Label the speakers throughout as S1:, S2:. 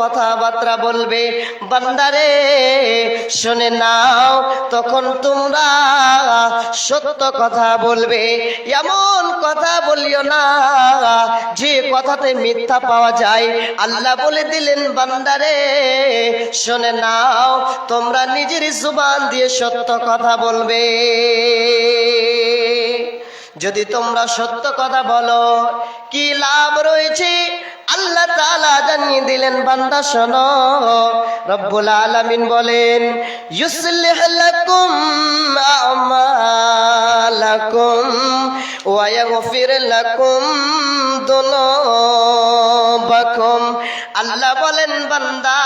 S1: কথাবার্তা বলবে, বান্দারে শুনে নাও, তখন তোমরা সত্য কথা বলবে। এমন কথা বলিও না যে কথাতে মিথ্যা পাওয়া যায়। আল্লাহ বলে দিলেন, বান্দারে শুনে নাও, তোমরা নিজের জুবান দিয়ে সত্য কথা বলবে। যদি তোমরা সত্য কথা বলো কি লাভ রয়েছে আল্লাহ তাআলা জানিয়ে দিলেন। বান্দা শোনো, রব্বুল আলামিন বলেন, ইউসলিহ লাকুম আমালাকুম ওয়া ইয়াগফির লাকুম যুনুবাকুম। আল্লাহ বলেন, বান্দা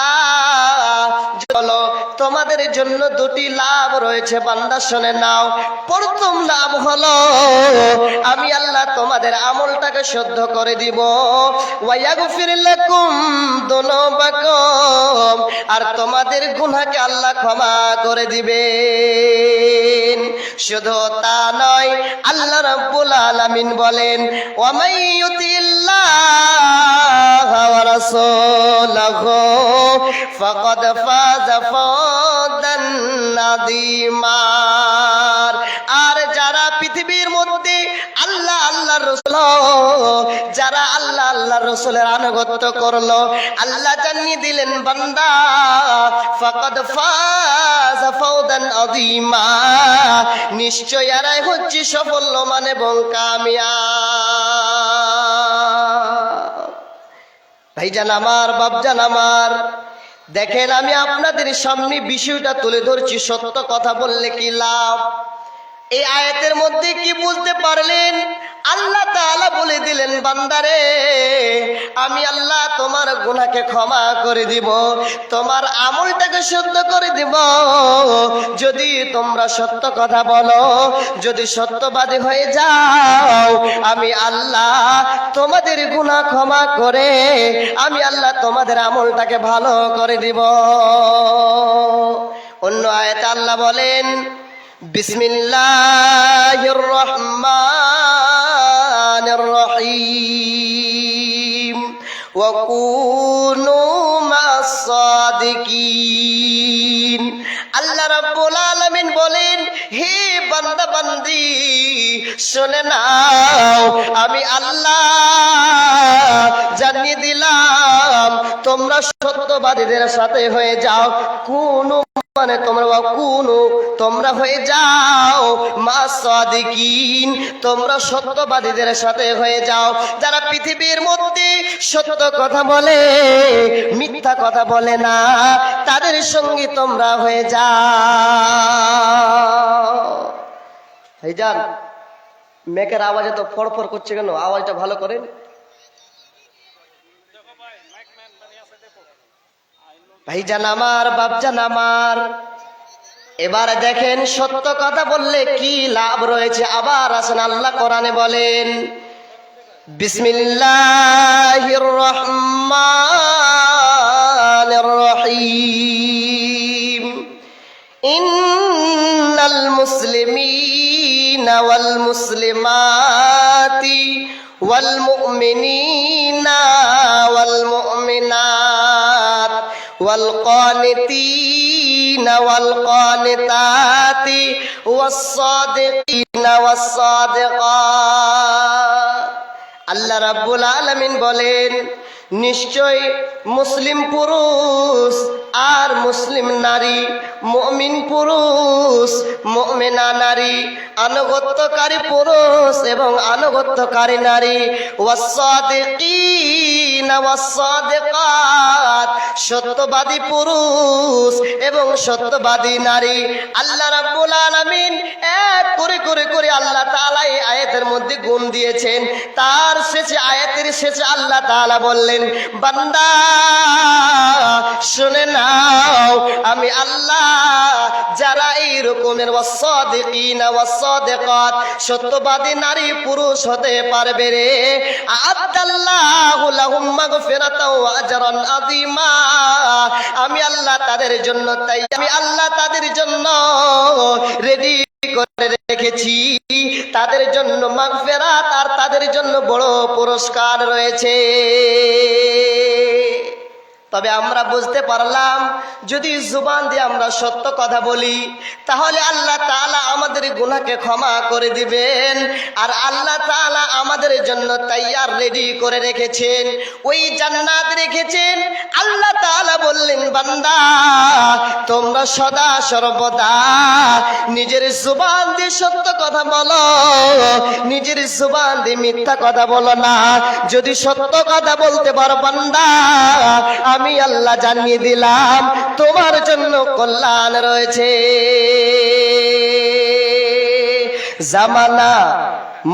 S1: বলো তোমাদের জন্য দুটি লাভ রয়েছে, বান্দা শুনে নাও। প্রথম লাভ হলো আমি আল্লাহ তোমাদের আমলটাকে শুদ্ধ করে দিব, ওয়া ইয়াগফির লাকুম যুনুবাকুম, আর তোমাদের গুনাহকে আল্লাহ ক্ষমা করে দিবেন। শুধু তা নয়, আল্লাহ রাব্বুল আলামিন বলেন, ওয়া মাইয়ুতিল্লাহা ওয়া রাসূলাহু ফাকাদ ফাযা ফাওজান আযীমা। আর যারা পৃথিবীর মধ্যে আল্লাহ আল্লাহর রাসূল, যারা আল্লাহ আল্লাহর রাসূলের আনুগত্য করলো, আল্লাহ জানিয়ে দিলেন, বান্দা ফাকাদ ফাযা ফাওজান আযীমা, নিশ্চয় এরাই হচ্ছে সফলমান এবং কামিয়াব। ভাইজান আমার, বাপজান আমার, দেখেন আমি আপনাদের সামনে বিষয়টা তুলে ধরছি, সত্য কথা বললে কি লাভ। এই আয়াতের মধ্যে কি বুঝতে পারলেন? আল্লাহ তাআলা বলে দিলেন, বান্দারে আমি আল্লাহ তোমার গুনাহকে ক্ষমা করে দিব, তোমার আমলটাকে শুদ্ধ করে দিব যদি তোমরা সত্য কথা বলো। যদি সত্যবাদী হয়ে যাও, আমি আল্লাহ তোমাদের গুনাহ ক্ষমা করে আমি আল্লাহ তোমাদের আমলটাকে ভালো করে দিব। অন্য আয়াতে আল্লাহ বলেন, বিসমিল্লাহির রহমানির রহিম ওয়া কুনু মা'আস সাদিকিন। আল্লাহ রাব্বুল আলামিন বলেন, হে বান্দা বান্দি শুনে নাও, আমি আল্লাহ জানিয়ে দিলাম তোমরা সত্যবাদীদের সাথে হয়ে যাও। কুনু মানে তোমরা হয়ে যাও মা'আস সাদিকিন, তোমরা সত্যবাদীদের সাথে হয়ে যাও। যারা পৃথিবীর মধ্যে সত্য কথা বলে, মিথ্যা কথা বলে না, তাদের সঙ্গে তোমরা হয়ে যাও। ভাইজান, মেকের আওয়াজে তো ফড়ফড় করছে কেন? আওয়াজটা ভালো করেন। ভাইজান আমার, বাপজান আমার, এবার দেখেন সত্য কথা বললে কি লাভ রয়েছে। আবার আসেন, আল্লাহ কোরআনে বলেন, বিসমিল্লাহির রহমানির রহিম ইন্নাল মুসলিমিনা ওয়াল মুসলিমাতি ওয়াল মুমিনিনা ওয়াল মুমিনাত ওয়াল কানিতিনা ওয়াল কানিতাতি ওয়াস সাদিকিনা ওয়াস সাদিকাত। আল্লাহ রাব্বুল আলামিন বলেন, নিশ্চয় মুসলিম পুরুষ আর মুসলিম নারী, মুমিন পুরুষ মুমিনা নারী, আনুগত্যকারী পুরুষ এবং আনুগত্যকারী নারী, ওয়াস-সাদিকিনা ওয়াস-সাদিকাত, সত্যবাদী পুরুষ এবং সত্যবাদী নারী। আল্লাহ রাব্বুল আলামিন এক করে করে করে আল্লাহ তাআলা এই আয়াতের মধ্যে গুণ দিয়েছেন। তার শেষে, আয়াতের শেষে আল্লাহ তাআলা বললেন, বান্দা শুনে নাও, আমি আল্লাহ যারা এই রকমের ওয়াস-সাদিকিনা ওয়াস-সাদিকাত, সত্যবাদী নারী পুরুষ হতে পারবে রে, আ'আদাল্লাহু লাহুম মাগফিরাতাও ওয়া আজরান আযীমা, আমি আল্লাহ তাদের জন্য, তাই আমি আল্লাহ তাদের জন্য রেডি করে রেখেছি, তাদের জন্য মাগফিরাত আর তাদের জন্য বড় পুরস্কার রয়েছে। তবে আমরা বুঝতে পারলাম যদি জুবান দিয়ে আমরা সত্য কথা বলি তাহলে আল্লাহ তাআলা আমাদের গুনাহকে ক্ষমা করে দিবেন। আর আল্লাহ তাআলা আমাদের জন্য তৈয়ার রেডি করে রেখেছেন, ওই জান্নাত রেখেছেন। আল্লাহ তাআলা বললেন, বান্দা তোমরা সদা সর্বদা নিজের জুবান দিয়ে সত্য কথা বলো, নিজের জুবান দিয়ে মিথ্যা কথা বলো না। যদি সত্য কথা বলতে পারো বান্দা, আমি আল্লাহ জানিয়ে দিলাম তোমার জন্য কল্যাণ রয়েছে। জামানা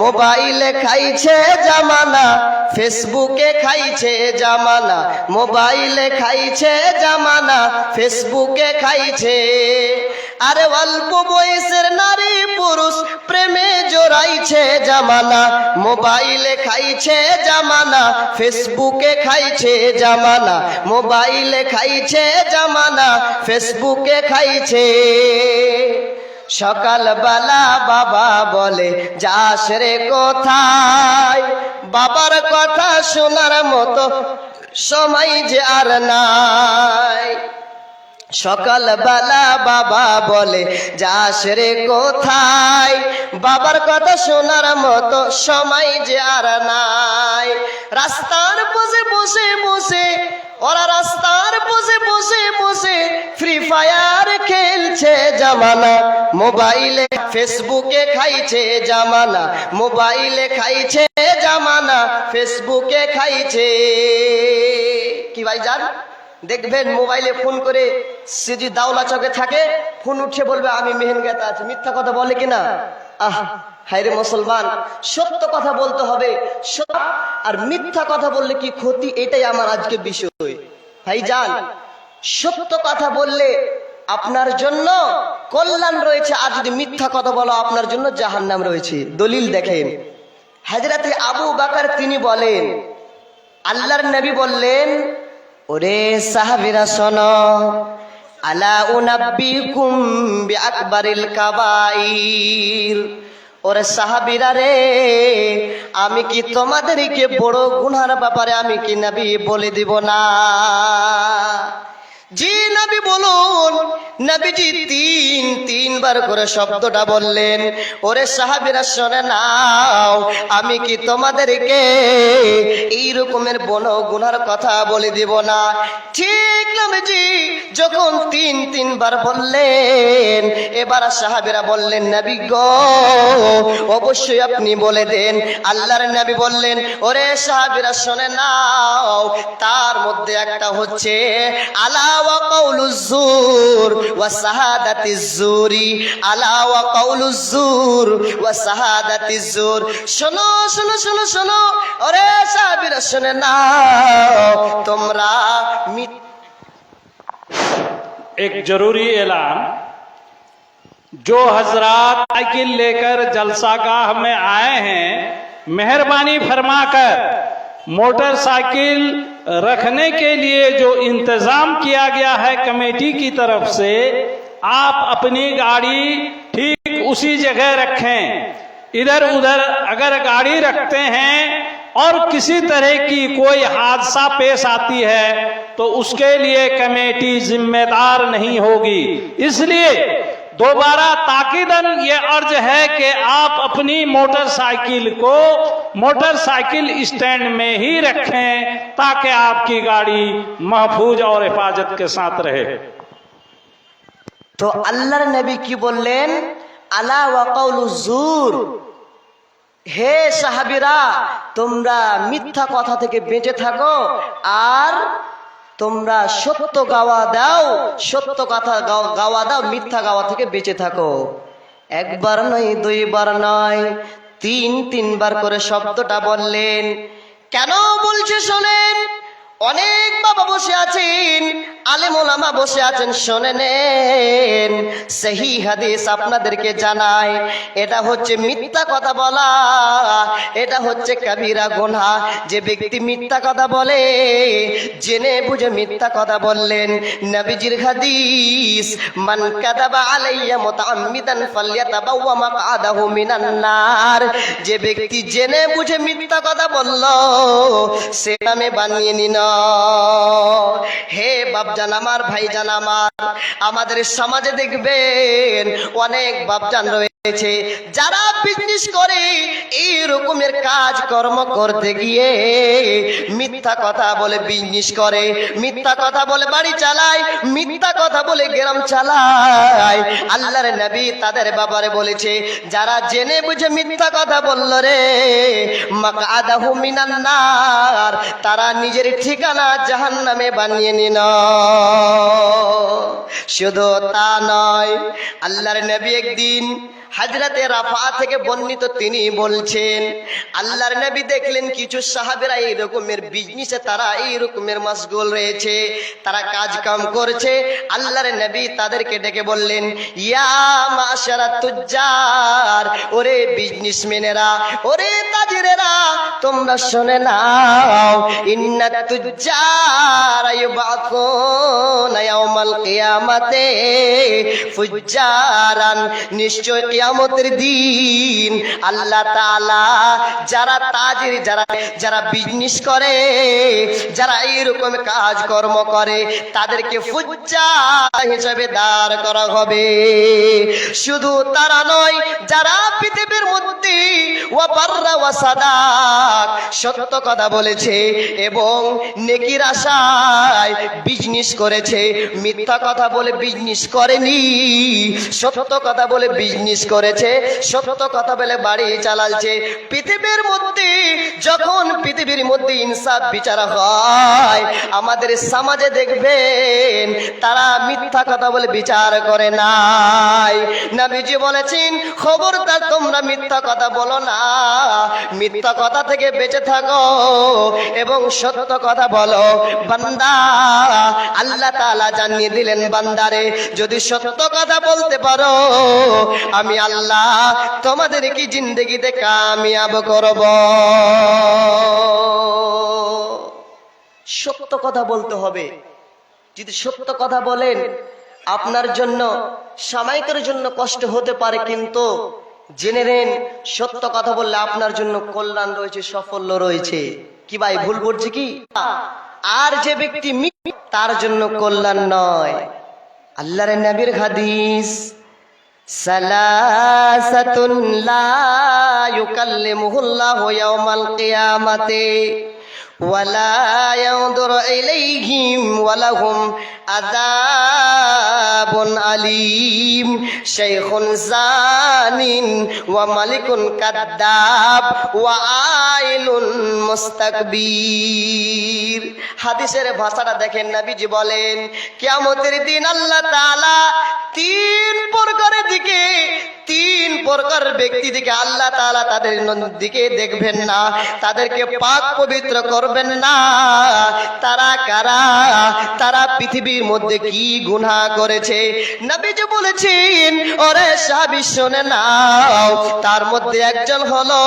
S1: মোবাইলে খাইছে জামানা, ফেসবুকে খাইছে জামানা, মোবাইলে খাইছে জামানা, ফেসবুকে খাইছে। আরে অল্প বয়সের নারী পুরুষ প্রেমে জড়াইছে জামানা, মোবাইলে খাইছে জামানা, ফেসবুকে খাইছে জামানা, মোবাইলে খাইছে জামানা, ফেসবুকে খাইছে। সকালবেলা বাবা বলে যাস রে কোথায়, বাবার কথা শোনার মতো সময় যে আর নাই। সকালবেলা বাবা বলে যাস রে কোথায়, বাবার কথা শোনার মতো সময় যে আর নাই। রাস্তার বসে বসে বসে ওরা রাস্তার বসে বসে বসে ফ্রি ফায়ার খেলছে জামানা, মোবাইলে ফেসবুকে খাইছে জামানা, মোবাইলে খাইছে জামানা, ফেসবুকে খাইছে। কি ভাই জান, দেখবেন মোবাইলে ফোন করে সে যদি দাওলা চকে থাকে, ফোন উঠে বলবে আমি মেহেনগাতে আছি, মিথ্যা কথা বলে কিনা? হায়রে মুসলমান, সত্য কথা বলতে হবে। আর মিথ্যা কথা বললে কি ক্ষতি, এটাই আমার আজকে বিষয়। ভাইজান, সত্য কথা বললে আপনার জন্য কল্যাণ রয়েছে, আর যদি মিথ্যা কথা বলো আপনার জন্য জাহান্নাম রয়েছে। দলিল দেখেন, হযরত আবু বকর তিনি বলেন, আল্লাহর নবী বললেন, ওরে সাহাবীরা শোনো, আলা উনাব্বিকুম বিআকবারিল কাবাইর। ওরে সাহাবীরা রে, আমি কি তোমাদেরকে বড় গুনার ব্যাপারে আমি কি নবী বলে দিব না? জি নবী বলুন। নবীজি তিনবার করে শব্দটা বললেন। ওরে সাহাবীরা শুনে নাও, আমি কি তোমাদেরকে এই রকমের বড় গুনার কথা বলে দিব না? ঠিক নবীজি যখন তিনবার বললেন, এবার সাহাবীরা বললেন, নবী গো অবশ্যই আপনি বলে দেন। আল্লাহর নবী বললেন, ওরে সাহাবীরা শুনে নাও, তার মধ্যে একটা হচ্ছে আলা ওয়া কাউলুজ জুর ওয়া শাহাদাতিজ জুরি, আলা ওয়া কাউলুজ জুর ওয়া শাহাদাতিজ জুর। শোনো শোনো শোনো শোনো, ওরে সাহাবীরা শুনে নাও, তোমরা
S2: एक जरूरी ऐलान, जो हजरात साइकिल लेकर जलसागाह में आए हैं, मेहरबानी फरमाकर मोटरसाइकिल रखने के लिए जो इंतजाम किया गया है कमेटी की तरफ से, आप अपनी गाड़ी ठीक उसी जगह रखें। इधर उधर अगर गाड़ी रखते हैं और किसी तरह की कोई हादसा पेश आती है तो उसके लिए कमेटी जिम्मेदार नहीं होगी। इसलिए दोबारा ताकीदन ये अर्ज है कि आप अपनी मोटरसाइकिल को मोटरसाइकिल स्टैंड में ही रखें ताकि आपकी गाड़ी महफूज और हिफाजत के साथ रहे।
S1: तो अल्लाहर नबी की बोलें, আলা ওয়া কাউলুজ জুর, হে সাহাবীরা তোমরা মিথ্যা কথা থেকে বেঁচে থাকো, আর তোমরা সত্য গাওয়া দাও, সত্য কথা গাওয়া দাও, মিথ্যা গাওয়া থেকে বেঁচে থাকো। একবার নয়, দুইবার নয়, তিনবার করে শব্দটা বললেন। কেন বলছে শোনেন, অনেক বাবা বসে আছেন, আলেম ওলামা বসে আছেন, শুনে নেন। সহিহ হাদিস আপনাদেরকে জানায়, এটা হচ্ছে মিথ্যা কথা বলা, এটা হচ্ছে কবিরা গুনাহ। যে ব্যক্তি মিথ্যা কথা বলে, জেনে বুঝে মিথ্যা কথা বললেন। নবীজির হাদিস, মান কাযাবা আলাইয়া মুতাআম্মিদান ফালইয়াতাবাওয়া মাকআদাহু মিনান নার। যে ব্যক্তি জেনে বুঝে মিথ্যা কথা বলল, সে নামে বানিয়ে নিন। হে বাপজান আমার, ভাইজান আমার, আমাদের সমাজে দেখবেন অনেক বাপজান রয়েছে যারা বিজনেস করে এই রকমের কাজ কর্ম করতে গিয়ে মিথ্যা কথা বলে বিজনেস করে, মিথ্যা কথা বলে বাড়ি চালায়, মিথ্যা কথা বলে গ্রাম চালায়। আল্লাহর নবী তাদের ব্যাপারে বলেছে, যারা জেনে বুঝে মিথ্যা কথা বলল রে, মাকআদাহু মিনান নার, তারা নিজের ঠিকানা জাহান্নামে বানিয়ে নিল। শুধু তা নয়, আল্লাহর নবী একদিন হযরতে রাফা থেকে বর্ণিত, তিনি বলছেন আল্লাহর নবী দেখলেন কিছু সাহাবীরা এই রকমের বিজনেসে তারা এই রকমের মশগুল রয়েছে, তারা কাজ কাম করছে। আল্লাহর নবী তাদেরকে ডেকে বললেন, ইয়া মাশারাত তুজ্জার, ওরে বিজনেসম্যানেরা, ওরে তাজিরেরা, তোমরা শুনে নাও, ইন্নাত তুজ্জার ইউবাকুনা ইয়াউমাল কিয়ামাতে ফুজ্জারান, নিশ্চয় কিয়ামতের দিন আল্লাহ তাআলা যারা তাজির, যারা বিজনেস করে, যারা এইরকম কাজ কর্ম করে, তাদেরকে ফুজ্জার হিসেবে দাঁড় করা হবে। শুধু তারা নয়, যারা পৃথিবীর মধ্যে ওয়াবাররা ওয়াসাদাক, সত্য কথা বলেছে এবং নেকির আশায় বিজনেস করেছে, মিথ্যা কথা বলে বিজনেস করেনি, সত্য কথা বলে বিজনেস করেছে, সত্য কথা বলে বাড়ি চালাচ্ছে। পৃথিবীর মধ্যে যখন পৃথিবীর মধ্যে ইনসাফ বিচার হয়, আমাদের সমাজে দেখবেন তারা মিথ্যা কথা বলে বিচার করে নাই। নবীজি বলেছেন, খবরদার তোমরা মিথ্যা কথা বলো না, মিথ্যা কথা থেকে বেঁচে থাকো এবং সত্য কথা বলো। বান্দা, আল্লাহ তাআলা জানিয়ে দিলেন, বান্দারে যদি সত্য কথা বলতে পারো, আমি আল্লাহ তোমাদের কি জিন্দেগিতে কামিয়াব করব। সত্য কথা বলতে হবে। যদি সত্য কথা বলেন, আপনার জন্য সাময়িকের জন্য কষ্ট হতে পারে, কিন্তু জেনে নেন সত্য কথা বললে আপনার জন্য কল্যাণ রয়েছে, সাফল্য রয়েছে। কি ভাই, ভুল বলছি কি? আর যে ব্যক্তি তার জন্য কল্যাণ নয়। আল্লাহর নবীর হাদিস, সালাসাতুন লা ইউকাল্লিমুহুল্লাহু ইয়াওমাল কিয়ামাতি ওয়ালা ইয়ানদুরু ইলাইহিম ওয়ালাহুম আযাবুন আলীম, শাইখুন জানিন ওয়া মালিকুন কাদ্দাব ওয়া আইলুন মুস্তাকবীর। হাদিসের ভাষাটা দেখেন, নবীজি বলেন কিয়ামতের দিন আল্লাহ তাআলা তিন প্রকারের ব্যক্তি দিকে আল্লাহ তাআলা তাদের দিকে দেখবেন না, তাদেরকে পাক পবিত্র করবেন না। তারা কারা? তারা পৃথিবীর মধ্যে কি গুনাহ করেছে। নবীজি বলেছেন, ওরে সাহাবী শুনে নাও, তার মধ্যে একজন হলো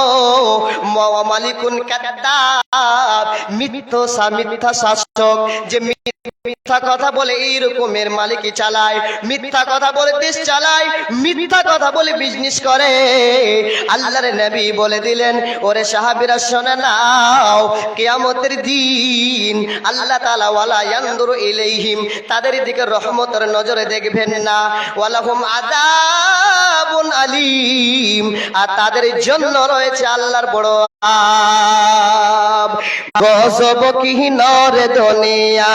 S1: মালিকুন কাদ্দাব, মিথ্যা শাসক, যে মিথ্যা কথা বলে এই রকমের মালিকি চালায়, মিথ্যা কথা বলে দেশ চালায়, মিথ্যা কথা বলে বিজনেস করে। আল্লাহর নবী বলে দিলেন, ওরে সাহাবীরা শুনে নাও, কিয়ামতের দিন আল্লাহ তাআলা ওয়ালা ইয়ানদুরু ইলাইহিম, তাদের দিকে রহমতের নজরে দেখবেন না, ওয়ালাহুম আযাবুন আলীম, আর তাদের জন্য রয়েছে আল্লাহর বড় আযাব। গজব কি নরে দুনিয়া,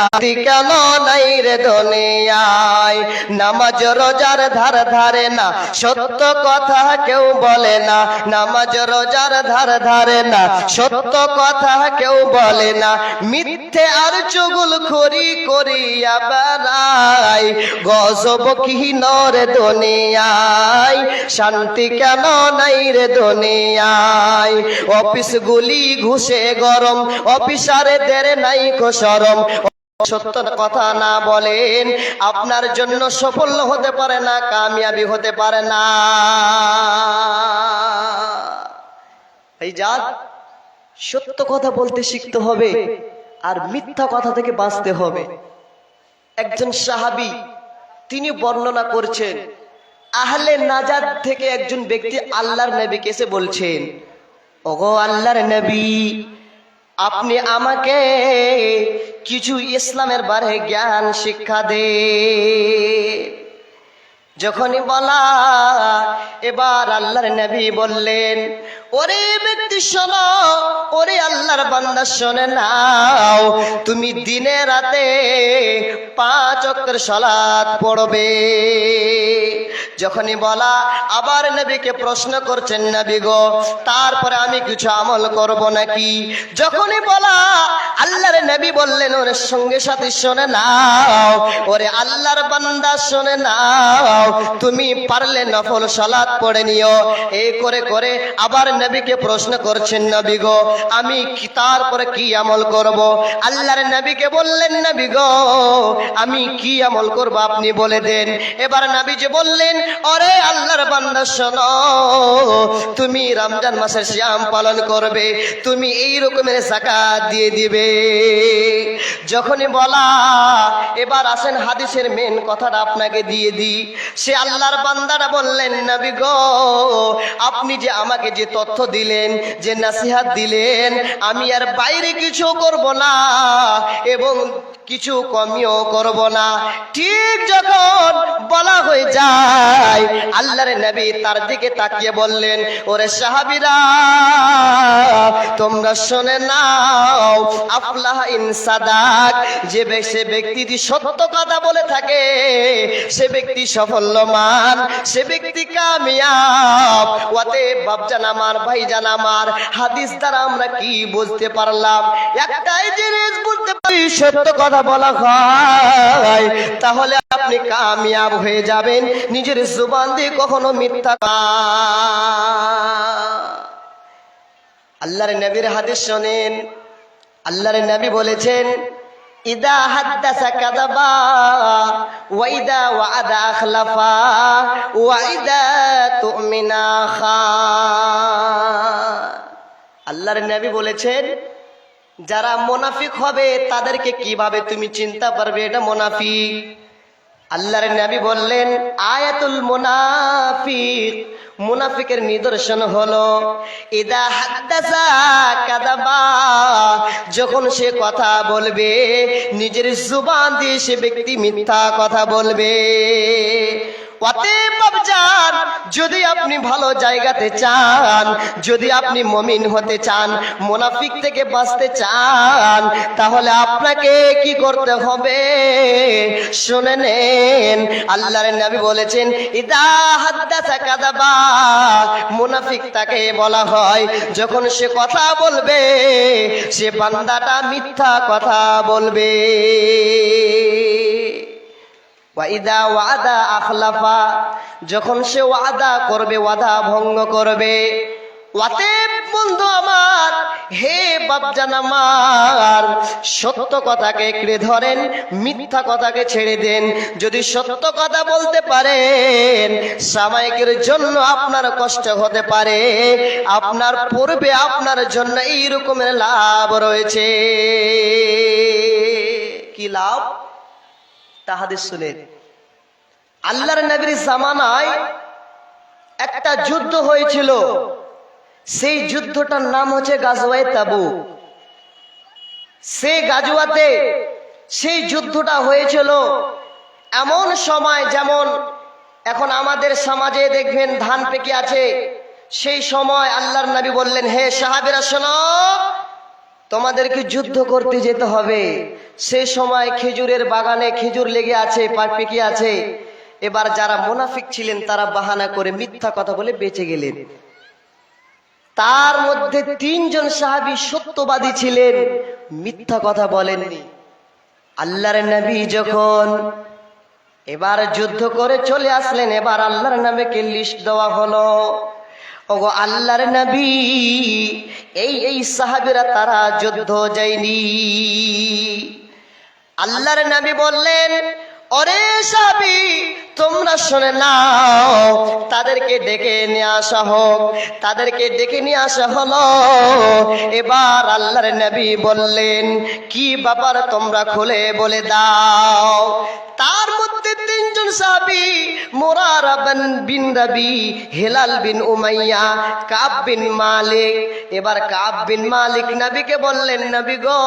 S1: কেন নাই রে দুনিয়ায়, নামাজ রোজার ধার ধারে না, সত্য কথা কেউ বলে না, নামাজ রোজার ধার ধারে না, সত্য কথা কেউ বলে না, মিথ্যে আর চুগলখড়ি করিয়া বেড়ায়। গজব কি নরে দুনিয়ায়, শান্তি কেন নাই রে দুনিয়ায়, অফিস গুলি ঘুষে গরম, অফিসারেদের নাই কো শরম। সত্য কথা না বলেন, আপনার জন্য সফল হতে পারে না, কামিয়াবি হতে পারে না। এই জাত সত্য কথা বলতে শিখতে হবে আর মিথ্যা কথা থেকে বাঁচতে হবে। একজন সাহাবী তিনি বর্ণনা করছেন, আহলে নাজাদ থেকে একজন ব্যক্তি আল্লাহর নবীকে এসে বলছেন, ওগো আল্লাহর নবী, আপনি আমাকে কিছু ইসলামের বারে জ্ঞান শিক্ষা দে। যখনই বলা, এবার আল্লাহর নবী বললেন, ওরে ব্যক্তি শোনো, ওরে আল্লাহর বান্দা শোনে নাও, তুমি দিনে রাতে 5 ওয়াক্তের সালাত পড়বে। যখনই বলা, আবার নবীকে প্রশ্ন করছেন, নবী গো তারপরে আমি কিছু আমল করব নাকি? যখনই বলা, আল্লাহর নবী বললেন, ওরে সঙ্গে সাথে শোনে নাও, ওরে আল্লাহর বান্দা শোনে নাও, তুমি পারলে নফল সালাত পড়ে নিও। এই করে করে আবার নবীকে প্রশ্ন করছেন, নবী গো আমি তারপরে কি আমল করব? আল্লাহর নবীকে বললেন, নবী গো আমি কি আমল করব আপনি বলে দেন। এবার নবীজি বললেন, ওরে আল্লাহর বান্দা শোনো, তুমি রমজান মাসের সিয়াম পালন করবে, তুমি এই রকমের যাকাত দিয়ে দিবে। যখনই বলা, এবার আসেন হাদিসের মেন কথাটা আপনাকে দিয়ে দিই। সে আল্লাহর বান্দারা বললেন, নবী গো আপনি যে আমাকে যে তথ্য দিলেন, যে নসিহত দিলেন, আমি আর বাইরে কিছু করব না এবং কিছু কমিও করব না। ঠিক যখন বলা হয়ে যায়, আল্লাহর নবী তার দিকে তাকিয়ে বললেন, ওরে সাহাবীরা তোমরা শুনে নাও, আফলাহ ইন সাদাক, যে সে ব্যক্তি যদি সত্য কথা বলে থাকে সে ব্যক্তি সফলমান, সে ব্যক্তি কামিয়াব। ওয়াতে বাপজান আমার, ভাইজান আমার, হাদিস দ্বারা আমরা কি বুঝতে পারলাম? একটাই জিনিস বুঝতে পারি, সত্য কথা বলা হয় তাহলে আপনি কামিয়াব হয়ে যাবেন। নিজের জুবান দিয়ে কখনো মিথ্যা। আল্লাহর নবীর হাদিস শোনেন, আল্লাহর নবী বলেছেন, ইদা হাদ্দাসা কাযাবা ওয়া ইদা ওয়া'আদা আখলাফা ওয়া ইদা তু'মিনা খা। আল্লাহর নবী বলেছেন, যারা মুনাফিক হবে তাদেরকে কিভাবে তুমি চিনতে পারবে এটা মুনাফিক? আল্লাহর নবী বললেন, আয়াতুল মুনাফিক, মুনাফিকের নিদর্শন হলো ইদা হাদ্দাসা কাযাবা, যখন সে কথা বলবে নিজের জুবান দিয়ে সে ব্যক্তি মিথ্যা কথা বলবে। অতএব বাপজান, যদি আপনি ভালো জায়গাতে চান, যদি আপনি মুমিন হতে চান, মুনাফিক থেকে বাঁচতে চান, তাহলে আপনাকে কি করতে হবে শুনে নেন। আল্লাহর নবী বলেছেন, ইদা হাদ্দাসা কাযাবা, মুনাফিক তাকে বলা হয় যখন সে কথা বলবে সে বান্দাটা মিথ্যা কথা বলবে। ওয়াইদা ওয়াদা আখলাফা, যখন সে ওয়াদা করবে ওয়াদা ভঙ্গ করবে। অতএব বন্ধু আমার, হে বাপজান আমার, সত্য কথাকে একড়ে ধরেন, মিথ্যা কথাকে ছেড়ে দেন। যদি সত্য কথা বলতে পারেন, সাময়িকের জন্য আপনার কষ্ট হতে পারে, আপনার পূর্বে আপনার জন্য এই রকমের লাভ রয়েছে। কি লাভ? হাদিস শুনেন, আল্লাহর নবীর জামানায় একটা যুদ্ধ হয়েছিল, সেই যুদ্ধটার নাম হচ্ছে গাজওয়ায়ে তাবুক। সেই গাজওয়াতে, সেই যুদ্ধটা হয়েছিল এমন সময়, যেমন এখন আমাদের সমাজে দেখবেন ধান পেকে আছে, সেই সময় আল্লাহর নবী বললেন, হে সাহাবীরা শোনো, তোমাদেরকে যুদ্ধ করতে যেতে হবে। সেই সময় খেজুরের বাগানে খেজুর লেগে আছে, পেকে আছে। এবার যারা মুনাফিক ছিলেন তারা বাহানা করে মিথ্যা কথা বলে বেঁচে গেলেন। তার মধ্যে 3 জন সাহাবী সত্যবাদী ছিলেন, মিথ্যা কথা বলেননি। আল্লাহর নবী যখন এবার যুদ্ধ করে চলে আসলেন, এবার আল্লাহর নবীকে লিস্ট দেওয়া হলো, ওগো আল্লাহর নবী, এই সাহাবীরা তারা যুদ্ধ যায়নি। আল্লাহর নবী বললেন, ওরে সাহাবী তোমরা শুনে নাও, তাদেরকে ডেকে নিয়ে আসা হোক। তাদেরকে ডেকে নিয়ে আসা হলো। এবার আল্লাহর নবী বললেন, কি ব্যাপার তোমরা খুলে বলে দাও। তার মধ্যে 3 একজন সাহাবী মুরারা বিন রাবি, হেলাল বিন উমাইয়া, কাব বিন মালিক। এবার কাব বিন মালিক নবীকে বললেন, নবী গো,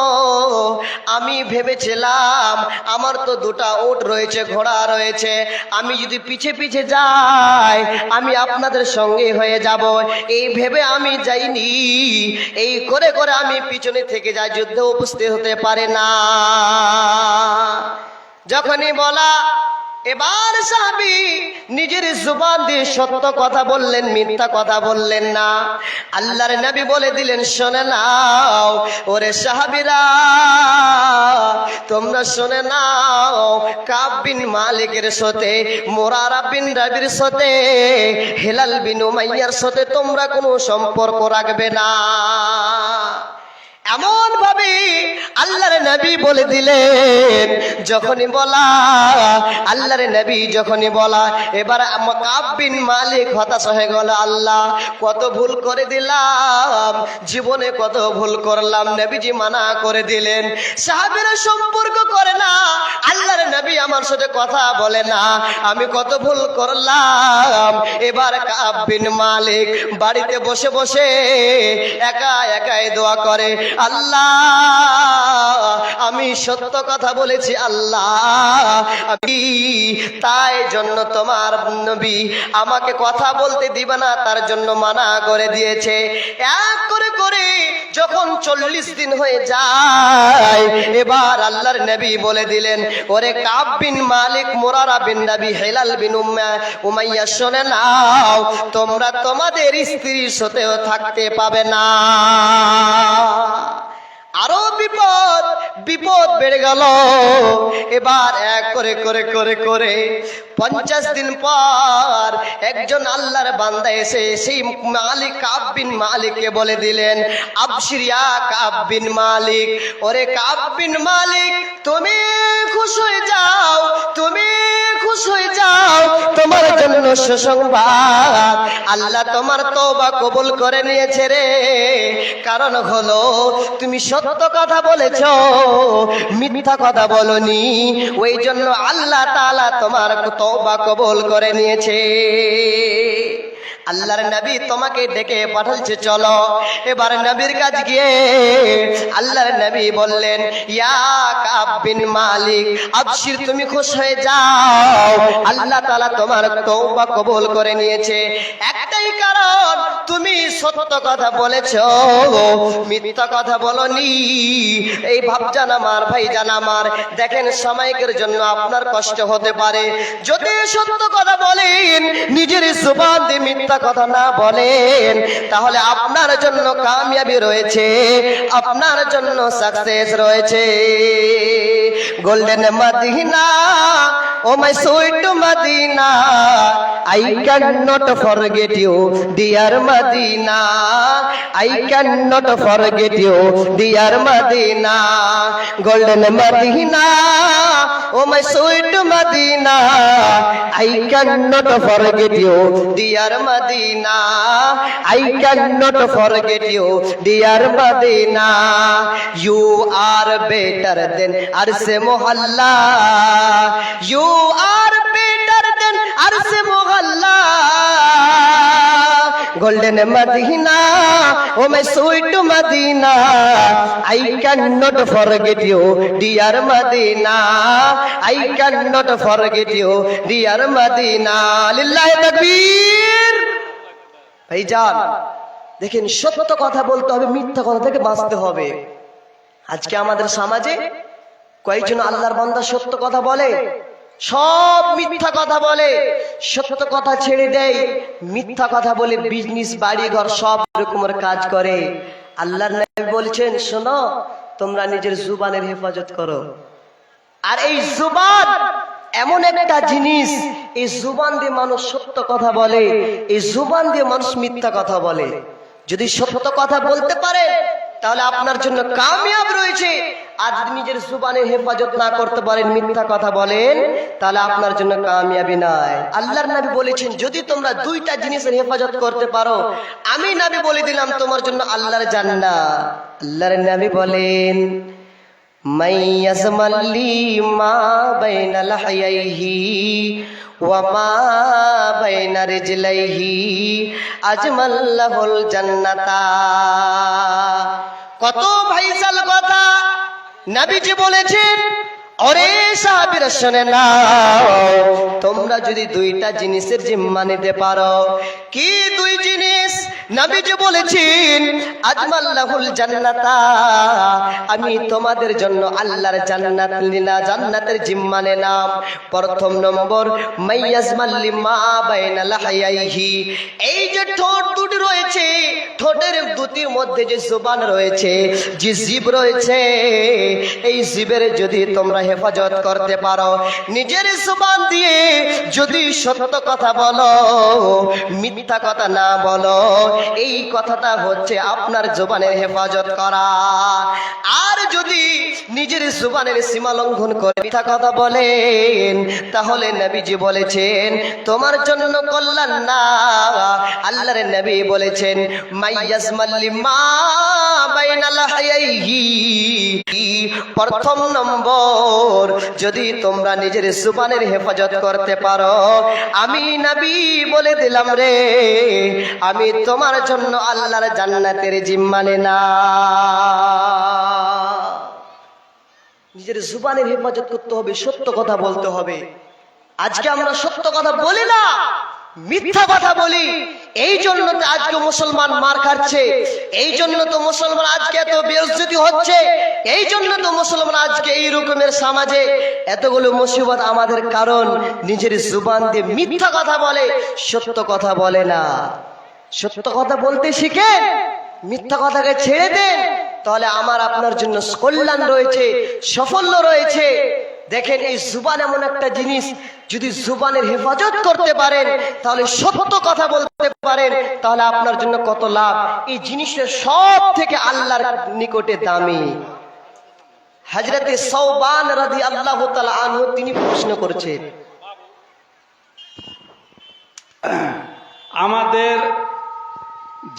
S1: আমি ভেবেছিলাম আমার তো দুটা উট রয়েছে, ঘোড়া রয়েছে, আমি যদি পিছে পিছে যাই আমি আপনাদের সঙ্গে হয়ে যাব, এই ভেবে আমি যাইনি। এই করে করে আমি পিছনে থেকে যাই, যুদ্ধে উপস্থিত হতে পারে না। যখনই বলা, এবার সাহাবী নিজের জুবান দিয়ে সত্য কথা বললেন, মিথ্যা কথা বললেন না। আল্লাহর নবী বলে দিলেন, শুনে নাও ওরে সাহাবীরা, তোমরা শুনে নাও, কাব বিন মালিকের সাথে, মুরারা বিন রাবির সাথে, হেলাল বিন উমাইয়ার সাথে তোমরা কোনো সম্পর্ক রাখবে না। এমন ভাবে আল্লাহর নবী বলে দিলেন। যখনই বলা, আল্লাহর নবী যখনই বলা, এবার কাব বিন মালিক হতাশ হয়ে গেল। আল্লাহ, কত ভুল করে দিলাম, জীবনে কত ভুল করলাম, নবীজি মানা করে দিলেন, সাহাবীরা সম্পর্ক করে না, আল্লাহর নবী আমার সাথে কথা বলে না, আমি কত ভুল করলাম। এবার কাব বিন মালিক বাড়িতে বসে বসে একা একাই দোয়া করে, আল্লাহ, আমি সত্য কথা বলেছি আল্লাহ, আমি তাই জন্য তোমার নবী আমাকে কথা বলতে দিবে না, তার জন্য মানা করে দিয়েছে। এক করে করে যখন 40 দিন হয়ে যায়, এবার আল্লাহর নবী বলে দিলেন, ওরে কাব বিন মালিক, মুরারা বিন রাবি, হেলাল বিন উমাইয়া, শুনে নাও, তোমরা তোমাদের স্ত্রীর সাথেও থাকতে পাবে না। আরো বিপদ বিপদ বেড়ে গেল। এবার এক করে করে করে করে 50 দিন পর একজন আল্লাহর বান্দা এসে সেই মালিক কাব বিন মালিককে বলে দিলেন, আবশিরিয়া কাব বিন মালিক, ওরে কাব বিন মালিক, তুমি খুশ হয়ে যাও, তুমি খুশ হয়ে যাও, তোমার জন্য সুসংবাদ, আল্লাহ তোমার তওবা কবুল করে নিয়েছে রে। কারণ হলো তুমি সত্য কথা বলেছো, মিথ্যা কথা বলনি, ওই জন্য আল্লাহ তাআলা তোমার তওবা কবুল করে নিয়েছে। আল্লাহর নবী তোমাকে ডেকে পাঠাচ্ছে, চলো। এবার নবীর কাছে গিয়ে আল্লাহর নবী বললেন, ইয়া কাব বিন মালিক, আবশির, তুমি খুশ হয়ে যাও, আল্লাহ তাআলা তোমার তওবা কবুল করে নিয়েছে। একটাই কারণ, তুমি সত্য কথা বলেছো, মিথ্যা কথা বলনি। এই ভাবজান আমার, ভাইজান আমার, দেখেন সাময়িকের জন্য আপনার কষ্ট হতে পারে, যদি সত্য কথা বলেন, নিজের জবান দিয়ে মিথ্যা কথা না বলেন, তাহলে আপনার জন্য কামিয়াবি রয়েছে, আপনার জন্য সাকসেস রয়েছে। Golden Medina, oh my sweet Medina, I cannot forget you, dear Medina, I cannot forget you, dear Medina, golden Medina, oh my sweet Medina, I cannot forget you, dear Medina, I cannot forget you, dear Medina, you are better than Arse Mohalla, you are better than Arse Mohalla, golden Medina, oh my sweet Medina, I cannot forget you, dear Medina, I cannot forget you, dear Medina, lillahi takbir। ভাইজান দেখেন, সত্য কথা বলতে হবে, মিথ্যা কথা থেকে বাঁচতে হবে। আজকে আমাদের সমাজে কয়েকজন আল্লাহর বান্দা সত্য কথা বলে, সব মিথ্যা কথা বলে, সত্য কথা ছেড়ে দেয়, মিথ্যা কথা বলে বিজনেস, বাড়ি ঘর সব রকমের কাজ করে। আল্লাহর নবী বলছেন, শোনো, তোমরা নিজের জুবানের হেফাজত করো। আর এই জুবান এমন একটা জিনিস, এই জুবান দিয়ে মানুষ সত্য কথা বলে, এই জুবান দিয়ে মানুষ মিথ্যা কথা বলে। যদি সত্য কথা বলতে পারে তাহলে আপনার জন্য কামিয়াব রয়েছে, আর যদি নিজের জুবানের হেফাজত না করতে পারেন, মিথ্যা কথা বলেন, তাহলে আপনার জন্য কামিয়াবি নাই। আল্লাহর নবী বলেছেন, যদি তোমরা দুইটা জিনিসের হেফাজত করতে পারো, আমি নবী বলে দিলাম তোমার জন্য আল্লাহর জান্নাত। আল্লাহর নবী বলেন, মাইয়াজমাল্লি মা বাইনা লাহইহি ওয়া মা বাইনা রিজলাইহি আজমাল্লাহুল জান্নাতা। কত ভাইসাল কথা নবীজি বলেছেন। ওরে সাহাবীরা শুনে নাও, তোমরা যদি দুইটা জিনিসের জিম্মা নিতে পারো। কি দুই জিনিস? নবীজি বলেছেন আজমাল্লাহুল জান্নাতা, আমি তোমাদের জন্য আল্লাহর জান্নাত নিলাম, জান্নাতের জিম্মা নিলাম। প্রথম নম্বর মাইয়াজমাল্লি মা বাইনা লাহইহি, এই যে ঠোঁট দুটি রয়েছে, ঠোঁটের দুটির মধ্যে যে জুবান রয়েছে, যে জিভ রয়েছে, এই জিভের যদি তোমরা হেফাজত করতে পারো, নিজের জুবান দিয়ে যদি সত্য কথা বলো, মিথ্যা কথা না বলো, এই কথাটা হচ্ছে আপনার জুবানের হেফাজত করা। আর যদি নিজের জুবানের সীমা লঙ্ঘন করে মিথ্যা কথা বলেন, তাহলে নবীজি বলেছেন তোমার জন্য কল্যাণ না। আল্লাহর নবী বলেছেন মাইয়াজমাল্লি মা বাইনা লাহইহি, প্রথম নম্বর যদি তোমরা নিজের জুবানের হেফাজত করতে পারো, আমি নবী বলে দিলাম রে, আমি তোমার জন্য আল্লাহর জান্নাতের জিম্মা নিলাম। নিজের জুবানের হেফাজত করতে হবে, সত্য কথা বলতে হবে। আজকে আমরা সত্য কথা বলি না, মিথ্যা কথা বলি। এই জন্য তো আজকে মুসলমান মার খাচ্ছে, এই জন্য তো মুসলমান আজকে এত বেইজ্জতি হচ্ছে, এই জন্য তো মুসলমান আজকে এই রকমের সমাজে এতগুলো মুসিবত আমাদের কারণ নিজের জুবান দিয়ে মিথ্যা কথা বলে, সত্য কথা বলে না। সত্য কথা বলতে শিখেন, মিথ্যা কথাকে ছেড়ে দেন, তাহলে আমার আপনার জন্য কল্যাণ রয়েছে, সাফল্য রয়েছে। দেখেন এই জুবান এমন একটা জিনিস, যদি জুবানের হেফাজত করতে পারেন, তাহলে সত্য কথা বলতে পারেন, তাহলে আপনার জন্য কত লাভ। এই জিনিসটা সব থেকে আল্লাহর নিকটে দামি। হযরতে সাওবান রাদিয়াল্লাহু তাআলা আনহু তিনি প্রশ্ন করেছেন,
S2: আমাদের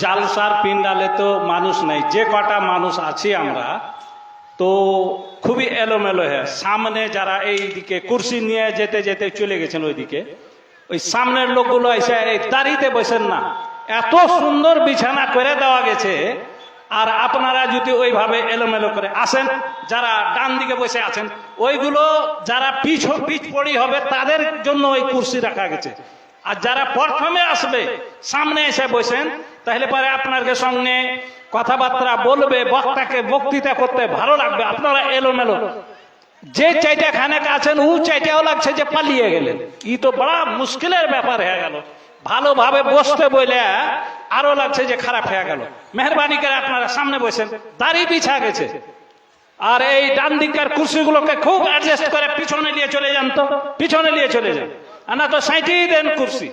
S2: জালসার পিন্ডালে তো মানুষ নাই, যে কটা মানুষ আছি আমরা তো খুবই এলোমেলো হ্যাঁ। সামনে যারা এই দিকে কুরসি নিয়ে যেতে যেতে চলে গেছেন ওইদিকে, ওই সামনের লোকগুলো এসে এই দাঁড়িতে বসেন না, এত সুন্দর বিছানা করে দেওয়া গেছে। আর আপনারা যদি ওইভাবে এলোমেলো করে আসেন, যারা ডান দিকে বসে আছেন ওইগুলো যারা পিছ পড়ি হবে তাদের জন্য ওই কুরসি রাখা গেছে। আর যারা প্রথমে আসবে সামনে এসে বসেন, তাহলে পরে আপনার সঙ্গে কথাবার্তা বলবে, বক্তাকে বক্তৃতা করতে ভালো লাগবে। আপনারা এলোমেলো যে চাইটা খানে আছেন ও চাইটাও লাগছে যে পালিয়ে গেলেন, ই তো বড় মুশকিলের ব্যাপার হয়ে গেল। ভালোভাবে বসতে বলে আরো লাগছে যে খারাপ হয়ে গেল। মেহরবানি করে আপনারা সামনে বসেন, দাড়ি বিছা গেছে। আর এই ডান দিককার কুর্সিগুলোকে খুব অ্যাডজাস্ট করে পিছনে নিয়ে চলে যান, তো পিছনে নিয়ে চলে যান, আর না তো সাইটেই দেন কুর্সি।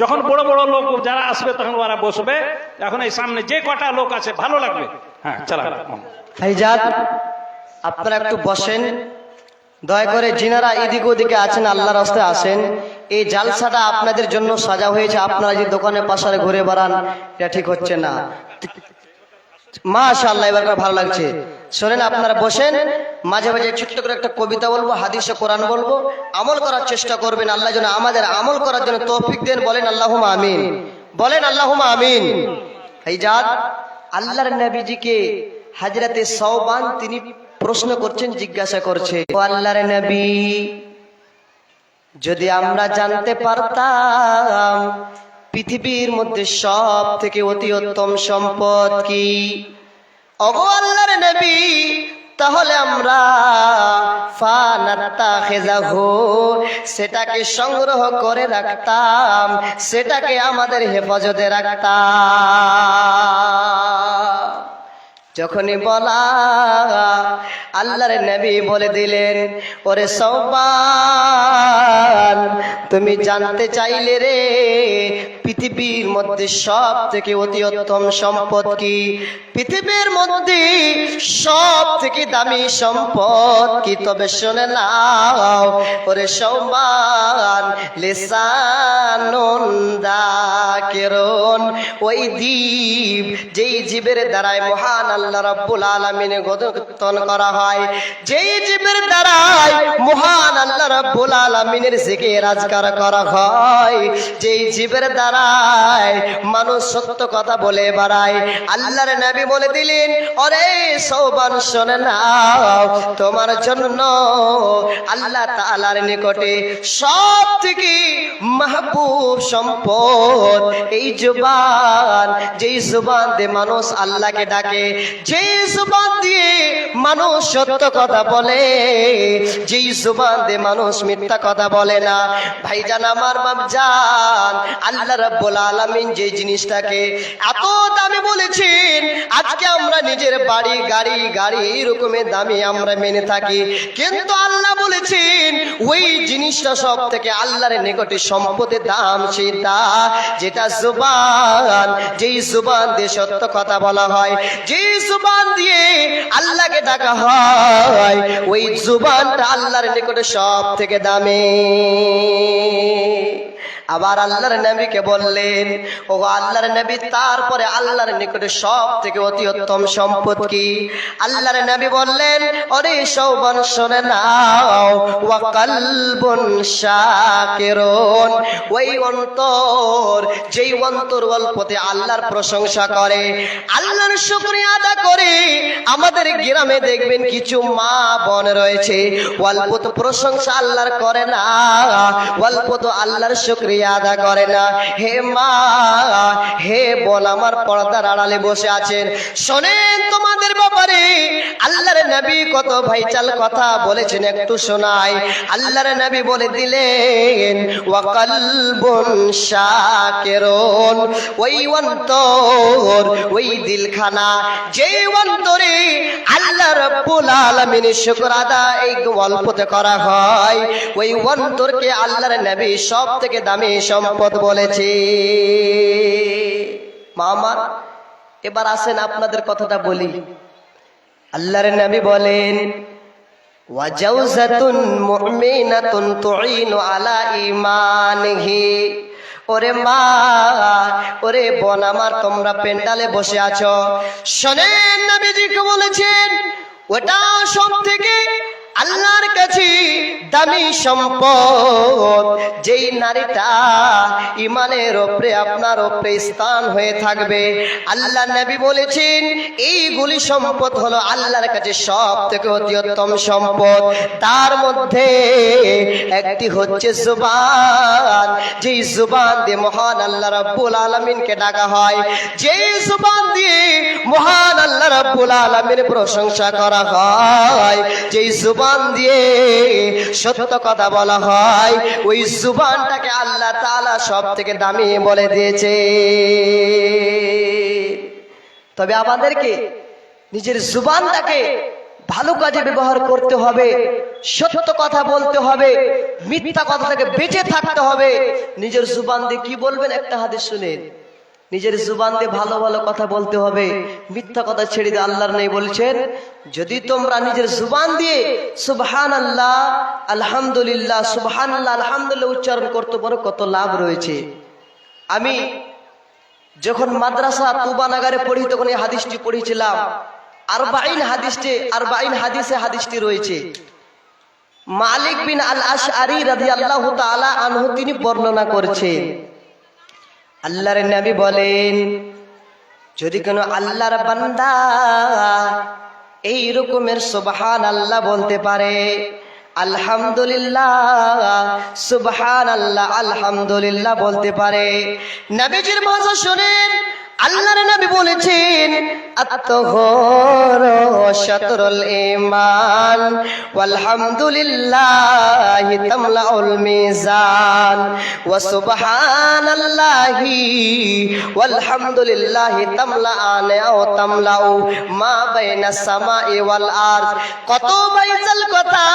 S2: যখন বড় বড় লোক যারা আসবে তখন ওরা বসবে, এখন এই সামনে যে কটা লোক আছে ভালো লাগবে। হ্যাঁ চালা
S1: ভাইজান আপনারা একটু বসেন, দয়া করে যিনারা এদিক ওদিকে আছেন আল্লাহর রাস্তায় আসেন। এই জালসাটা আপনাদের জন্য সাজা হয়েছে, আপনারা যে দোকানে পাশারে ঘুরে বেড়ান এটা ঠিক হচ্ছে না। মাশাআল্লাহ, এবার ভালো লাগছে। শোনেন, আপনারা বসেন, মাঝে মাঝে ছোট্ট করে একটা কবিতা বলবো, হাদিসে কোরআন বলবো, আমল করার চেষ্টা করবেন। আল্লাহ যেন আমাদের আমল করার জন্য তৌফিক দেন। বলেন আল্লাহুম্মা আমিন, বলেন আল্লাহুম্মা আমিন। ভাইজান আল্লাহর নবীজিকে হযরতে সাওবান তিনি প্রশ্ন করছেন, জিজ্ঞাসা করছে, ও আল্লাহর নবী, যদি আমরা জানতে পারতাম পৃথিবীর মধ্যে সব থেকে অতি উত্তম সম্পদ কি, ওগো আল্লাহর নবী, তাহলে আমরা ফানাত্তাখিযাহু সেটাকে সংগ্রহ করে রাখতাম, সেটাকে আমাদের হেফাজতে রাখতাম। যখনই বলা আল্লাহর নবী বলে দিলেন, ওরে সাওবান, তুমি জানতে চাইলে রে পৃথিবীর মধ্যে সব থেকে অতি উত্তম সম্পদ কি, পৃথিবীর মধ্যে সব থেকে দামি সম্পদ কি, তবে শুনে নাও ওরে সাওবান, লিসানুন যাকিরুন, ওই জীব যেই জীবের দ্বারায় মহান আল্লাহ আল্লাহ রাব্বুল আলামিনের গুণকীর্তন করা হয়, যেই জীবের দ্বারাই মহান আল্লাহ রাব্বুল আলামিনের জিকির আজকার করা হয়, যেই জীবের দ্বারাই মানুষ সত্য কথা বলে বেড়ায়। আল্লাহর নবী বলে দিলেন, ওরে সওবান শোনে নাও, তোমার জন্য আল্লাহ তাআলার নিকটে সব থেকে মাহবুব সম্পদ এই জবান, যেই জবান দিয়ে মানুষ আল্লাহকে ডাকে, যেই জবান দিয়ে মানুষ সত্য কথা বলে, যেই জবান দিয়ে মানুষ মিথ্যা কথা বলে না। ভাইজান আমার বাপজান, আল্লাহ রাব্বুল আলামিন যে জিনিসটাকে এত দামি বলেছেন, আজকে আমরা নিজের বাড়ি গাড়ি এরকমের দামি আমরা মেনে থাকি, কিন্তু আল্লাহ বলেছেন ওই জিনিসটা সব থেকে আল্লাহর নিকটে সম্পদের দাম সেটা, যেটা জুবান, যেই জুবান দিয়ে সত্য কথা বলা হয়, যেই জুবান দিয়ে আল্লাহকে ডাকা হয়, ওই জুবানটা আল্লাহর নিকটে সব থেকে দামি। আবার আল্লাহর নবীকে বললেন, ও আল্লাহর নবী, তারপরে আল্লাহর নিকটে সব থেকে অতি উত্তম সম্পদ কি? আল্লাহর নবী বললেন, ওরে সওবান শোনে নাও, ওয়া কলবুন শাকিরুন, ওই অন্তর, যেই অন্তর অল্পতে আল্লাহর প্রশংসা করে, আল্লাহর শুকরিয়া আদা করে। আমাদের গ্রামে দেখবেন কিছু মা বোন রয়েছে, অল্প তো প্রশংসা আল্লাহর করে না, অল্প তো আল্লাহর শুকরিয়া আদা করে না। হে মা, হে বোন আমার পর্দার আড়ালে বসে আছেন, শোনেন তোমাদের ব্যাপারে আল্লাহর নবী কত ভাইচাল কথা বলেছেন, একটু শোনাই। আল্লাহর নবী বলে দিলেন, ওয়া কলবুন শাকিরুন, ওই অন্তর, ওই দিলখানা, যেই অন্তরে আল্লাহ রাব্বুল আলামিনের শুকর আদা এই অল্পতে করা হয়, ওই অন্তরকে আল্লাহর নবী সব থেকে দামি সম্পদ বলেছে। মামার এবার আসেন আপনাদের কথাটা বলি। আল্লাহর নবী বলেন, ওয়াজাউজাতুন মুমিনাতুন তুঈনু আলা ঈমানিহি, ওরে মা, ওরে বোন আমার, তোমরা পেন্ডালে বসে আছো, শোনেন নবীজিকে বলেছেন, ওটা সব থেকে আল্লাহর কাছে দামি সম্পদ, যেই নারীটা ইমানের উপরে আপনার উপরে স্থান হয়ে থাকবে। আল্লাহ নবী বলেছেন এইগুলি সম্পদ হলো আল্লাহর কাছে সব থেকে অতি উত্তম সম্পদ। তার মধ্যে একটি হচ্ছে জুবান, যেই জুবান দিয়ে মহান আল্লাহ রাব্বুল আলামিনকে ডাকা হয়, যেই জুবান দিয়ে মহান আল্লাহ রাব্বুল আলামিনের প্রশংসা করা হয়, যেই জুবান দিয়ে সত্য কথা বলা হয়, ওই জুবানটাকে আল্লাহ তাআলা সব থেকে দামি বলে দিয়েছে। তবে আমাদেরকে নিজের জুবানটাকে ভালো কাজে ব্যবহার করতে হবে, সত্য কথা বলতে হবে, মিথ্যা কথা থেকে বেঁচে থাকতে হবে। নিজের জুবান দিয়ে কি বলবেন একটা হাদিস শুনেন, নিজের জুবান দিয়ে ভালো ভালো কথা বলতে হবে, মিথ্যা কথা ছেড়ে দিয়ে আল্লাহর নেই বলছেন, যদি তোমরা নিজের জুবান দিয়ে সুবহানাল্লাহ, আলহামদুলিল্লাহ, সুবহানাল্লাহ, আলহামদুলিল্লাহ উচ্চারণ করতে পারো, কত লাভ রয়েছে। আমি যখন মাদ্রাসা তুবানাগারে পড়ি তখন এই হাদিসটি পড়েছিলাম। 40 হাদিসে হাদিসটি রয়েছে। মালিক বিন আল আশআরী রাদিয়াল্লাহু তাআলা আনহু তিনি বর্ণনা করেছেন, আল্লাহর নবী বলেন, যদি কোনো আল্লাহর বান্দা এই রকমের সুবহানাল্লাহ বলতে পারে, আলহামদুলিল্লাহ, সুবহানাল্লাহ, আলহামদুলিল্লাহ বলতে পারে, নবীজির ভাষা শুনেন, আল্লাহর নবী বলেছেন, আত-তাহারু শাতরুল ঈমান ওয়াল হামদুলিল্লাহি তামলাউল মিজান ওয়া সুবহানাল্লাহি ওয়াল হামদুলিল্লাহি তামলাআন আও তামলাউ মা বাইনাস সামাই ওয়াল আরদ। কত বাইজাল কথা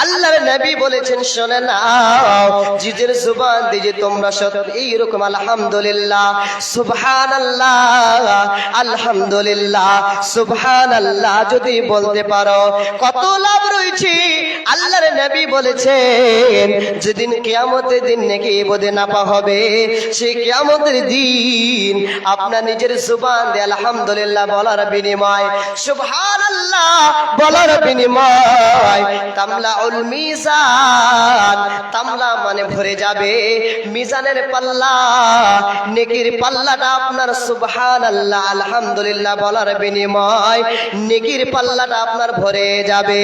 S1: আল্লাহর নবী বলেছেন, শুনে নাও, জিজের জুবান দিয়ে তোমরা সত্যি এইরকম আলহামদুলিল্লাহ, সুবহানাল্লাহ, আলহামদুলিল্লাহ, সুবহানাল্লাহ যদি বলতে পারো, কত লাভ রয়েছে। আল্লাহর নবী বলেছেন যেদিন কিয়ামতের দিন নেকি বোধে নাপা হবে, সেই কিয়ামতের দিন আপনার নিজের জুবান দিয়ে আলহামদুলিল্লাহ বলার বিনিময়, সুবহানাল্লাহ বলার বিনিময় তামলাউল মিজান, তামলা মানে ভরে যাবে মিজানের পাল্লা, নেকির পাল্লাটা আপনার সুবহানাল্লাহ আলহামদুলিল্লাহ বলার বিনিময় নেকির পাল্লাটা আপনার ভরে যাবে।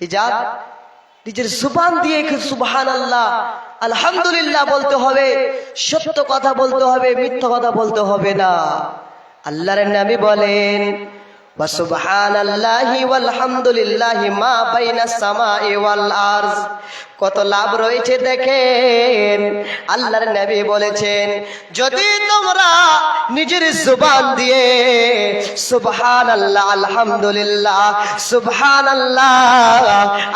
S1: হিজাব নিজের জুবান দিয়ে সুবহানাল্লাহ আলহামদুলিল্লাহ বলতে হবে, সত্য কথা বলতে হবে, মিথ্যা কথা বলতে হবে না। আল্লাহর নবী বলেন ওয়া সুবহানাল্লাহি ওয়াল হামদুলিল্লাহি মা বাইনাস সামাই ওয়াল আরজ। কত লাভ রয়েছে দেখেন। আল্লাহর নবী বলেছেন যদি তোমরা নিজের জুবান দিয়ে সুবহানাল্লাহ আলহামদুলিল্লাহ সুবহানাল্লাহ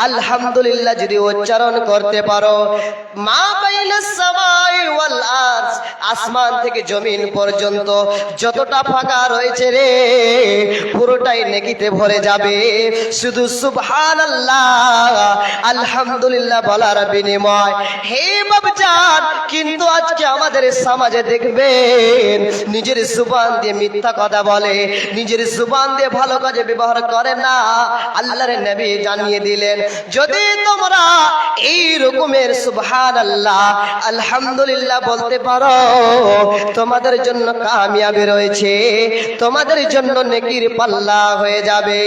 S1: আলহামদুলিল্লাহ যদি উচ্চারণ করতে পারো, মা বাইনাস সামাই ওয়াল আরজ, আসমান থেকে জমিন পর্যন্ত যতটা ফাঁকা রয়েছে রে পুরোটাই নেকিতে ভরে যাবে। শুধু সুবহানাল্লাহ আলহামদুলিল্লাহ বলার বিনিময়। হে বাবজান, কিন্তু আজকে আমাদের সমাজে দেখবেন নিজের জুবান দিয়ে মিথ্যা কথা বলে, নিজের জুবান দিয়ে ভালো কাজে ব্যবহার করে না। আল্লাহর নবী জানিয়ে দিলেন যদি তোমরা এই রকমের সুবহানাল্লাহ আলহামদুলিল্লাহ বলতে পারো, তোমাদের জন্য কামিয়াবি রয়েছে, তোমাদের জন্য নেকির পাল্লা হয়ে যাবে।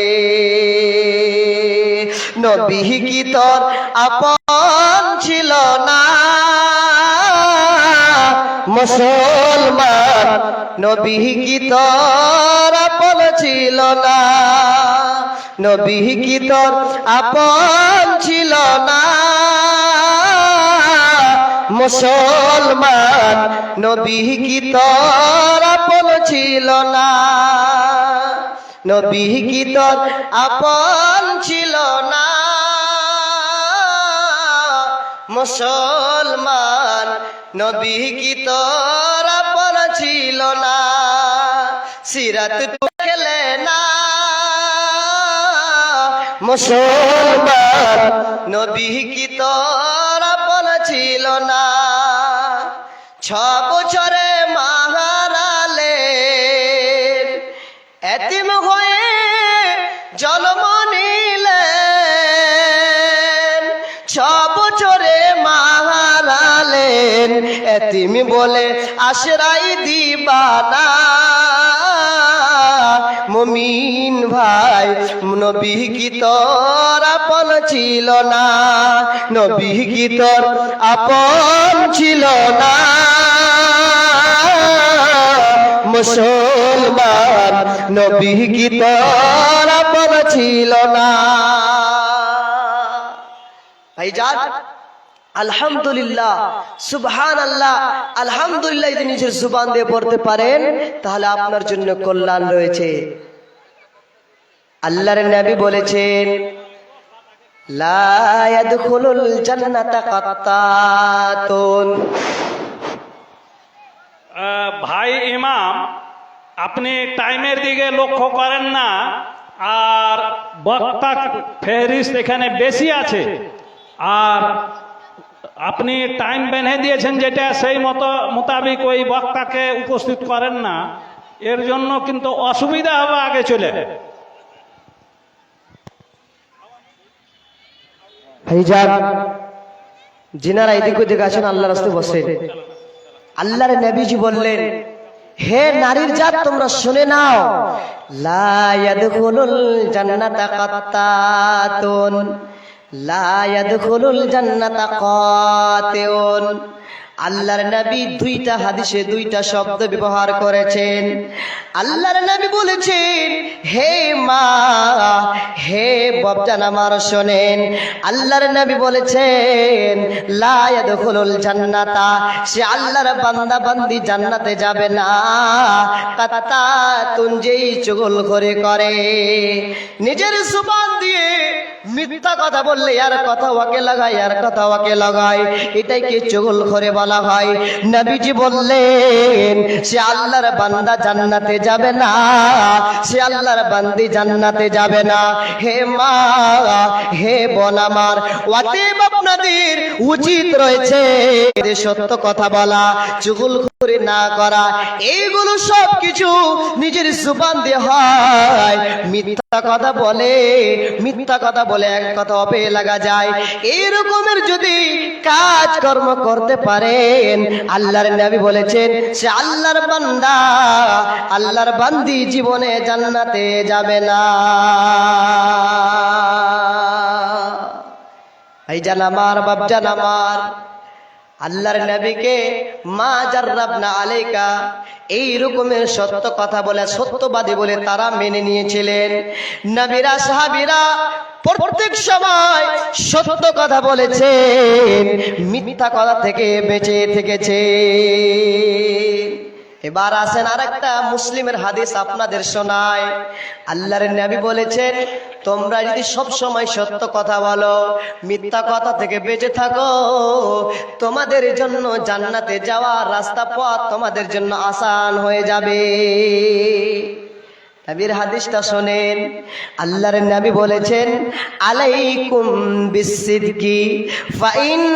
S1: নবী কি তোর আপন ছিল না মুসলমান, নবী কি তোর আপন ছিল না, নবী কি তোর আপন ছিল না মুসলমান, নবী কি তোর আপন ছিল না, নবী কি তোর আপন ছিল না মুসলমান, নবী কি তোর আপন ছিল না। সিরাত খেলে না মুসলমান, নবী কি তোর আপন ছিল না। 6 বছরে মাহারালেন, এতিম হয়ে জন্ম নিলেন, 6 বছরে মাহারালেন, এতিম বলে আশরাই দিবানা। মুমিন ভাই, নবী কি তোর আপন ছিল না, নবী কি তোর আপন ছিল না মুসলমান, নবী কি তোর আপন ছিল না। ভাইজান আলহামদুলিল্লাহ সুবহানাল্লাহ আলহামদুলিল্লাহ যদি নিজের জুবান দিয়ে পড়তে পারেন তাহলে আপনার জন্য কল্যাণ রয়েছে। আল্লাহর নবী বলেছেন লা ইয়াদখুলুল জান্নাতা কাত্তাতুন।
S2: ভাই ইমাম, আপনি টাইমের দিকে লক্ষ্য করেন না, আর বক্তা ফেরিস্ত এখানে বেশি আছে, আর আপনি টাইম বেঁধে দিয়েছেন যেটা সেই মোতাবেক ওই বক্তাকে উপস্থিত করেন না, এর জন্য কিন্তু অসুবিধা হবে আগে চলে।
S1: ভাইজান যিনারা এদিক ওদিক আছেন আল্লাহর রাস্তায় বসে, আল্লাহর নবীজি বললেন হে নারীর জাত তোমরা শুনে নাও, লা ইয়াদখুলুল জান্নাতা কাত্তাতুন, লা ইয়াদখুলুল জান্নাতা কাতিউন। আল্লাহর নবী 2টা হাদিসে 2টা শব্দ ব্যবহার করেছেন। আল্লাহর নবী বলেছেন হে মা, হে বাপজান আমার শোনেন, আল্লাহর নবী বলেছেন লা ইয়াদখুলুল জান্নাতা, সে আল্লাহর বান্দা বান্দি জান্নাতে যাবে না কাত্তাতুন, যেই চুগলখড়ি করে, নিজের জুবান দিয়ে মিথ্যা কথা বললে আর কথা ওকে লাগায়, আর কথা ওকে লাগায়, এটাকে চুগলখড়ি বলা হয়। নবীজি বললেন সে আল্লাহর বান্দা জান্নাতে যাবে না, সে আল্লাহর বান্দি জান্নাতে যাবে না। হে মা, হে বোন আমার, অতএব আপনাদের উচিত রয়েছে সত্য কথা বলা, চুগলখড়ি না করা। এইগুলো সব কিছু নিজের জুবান দিয়ে হয়। মিথ্যা কথা বলে, মিথ্যা কথা বলে এক কথা অপে লাগা যায়। এই রকমের যদি কাজ কর্ম করতে পারেন, আল্লাহর নবী বলেছেন সে আল্লাহর বান্দা, আল্লাহর বান্দি জীবনে জান্নাতে যাবে না। ভাইজান আমার, বাপজান আমার, আল্লাহর নবীকে মা জাররাবনা আলাইকা এই রকমের সত্য কথা বলে, সত্যবাদী বলে তারা মেনে নিয়েছিলেন। নবীরা সাহাবীরা প্রত্যেক সময় সত্য কথা বলেছেন, মিথ্যা কথা থেকে বেঁচে থেকেছে। এবার আসেন আরেকটা মুসলিমের হাদিস আপনাদের শোনায়। আল্লাহর নবী বলেছেন তোমরা যদি সব সময় সত্য কথা বলো, মিথ্যা কথা থেকে বেঁচে থাকো, তোমাদের জন্য জান্নাতে যাওয়ার রাস্তা পথ তোমাদের জন্য আসান হয়ে যাবে। নবীর হাদিসটা শোনেন। আল্লাহর নবী বলেছেন আলাইকুম বিসসিদকি ফাইন্নাস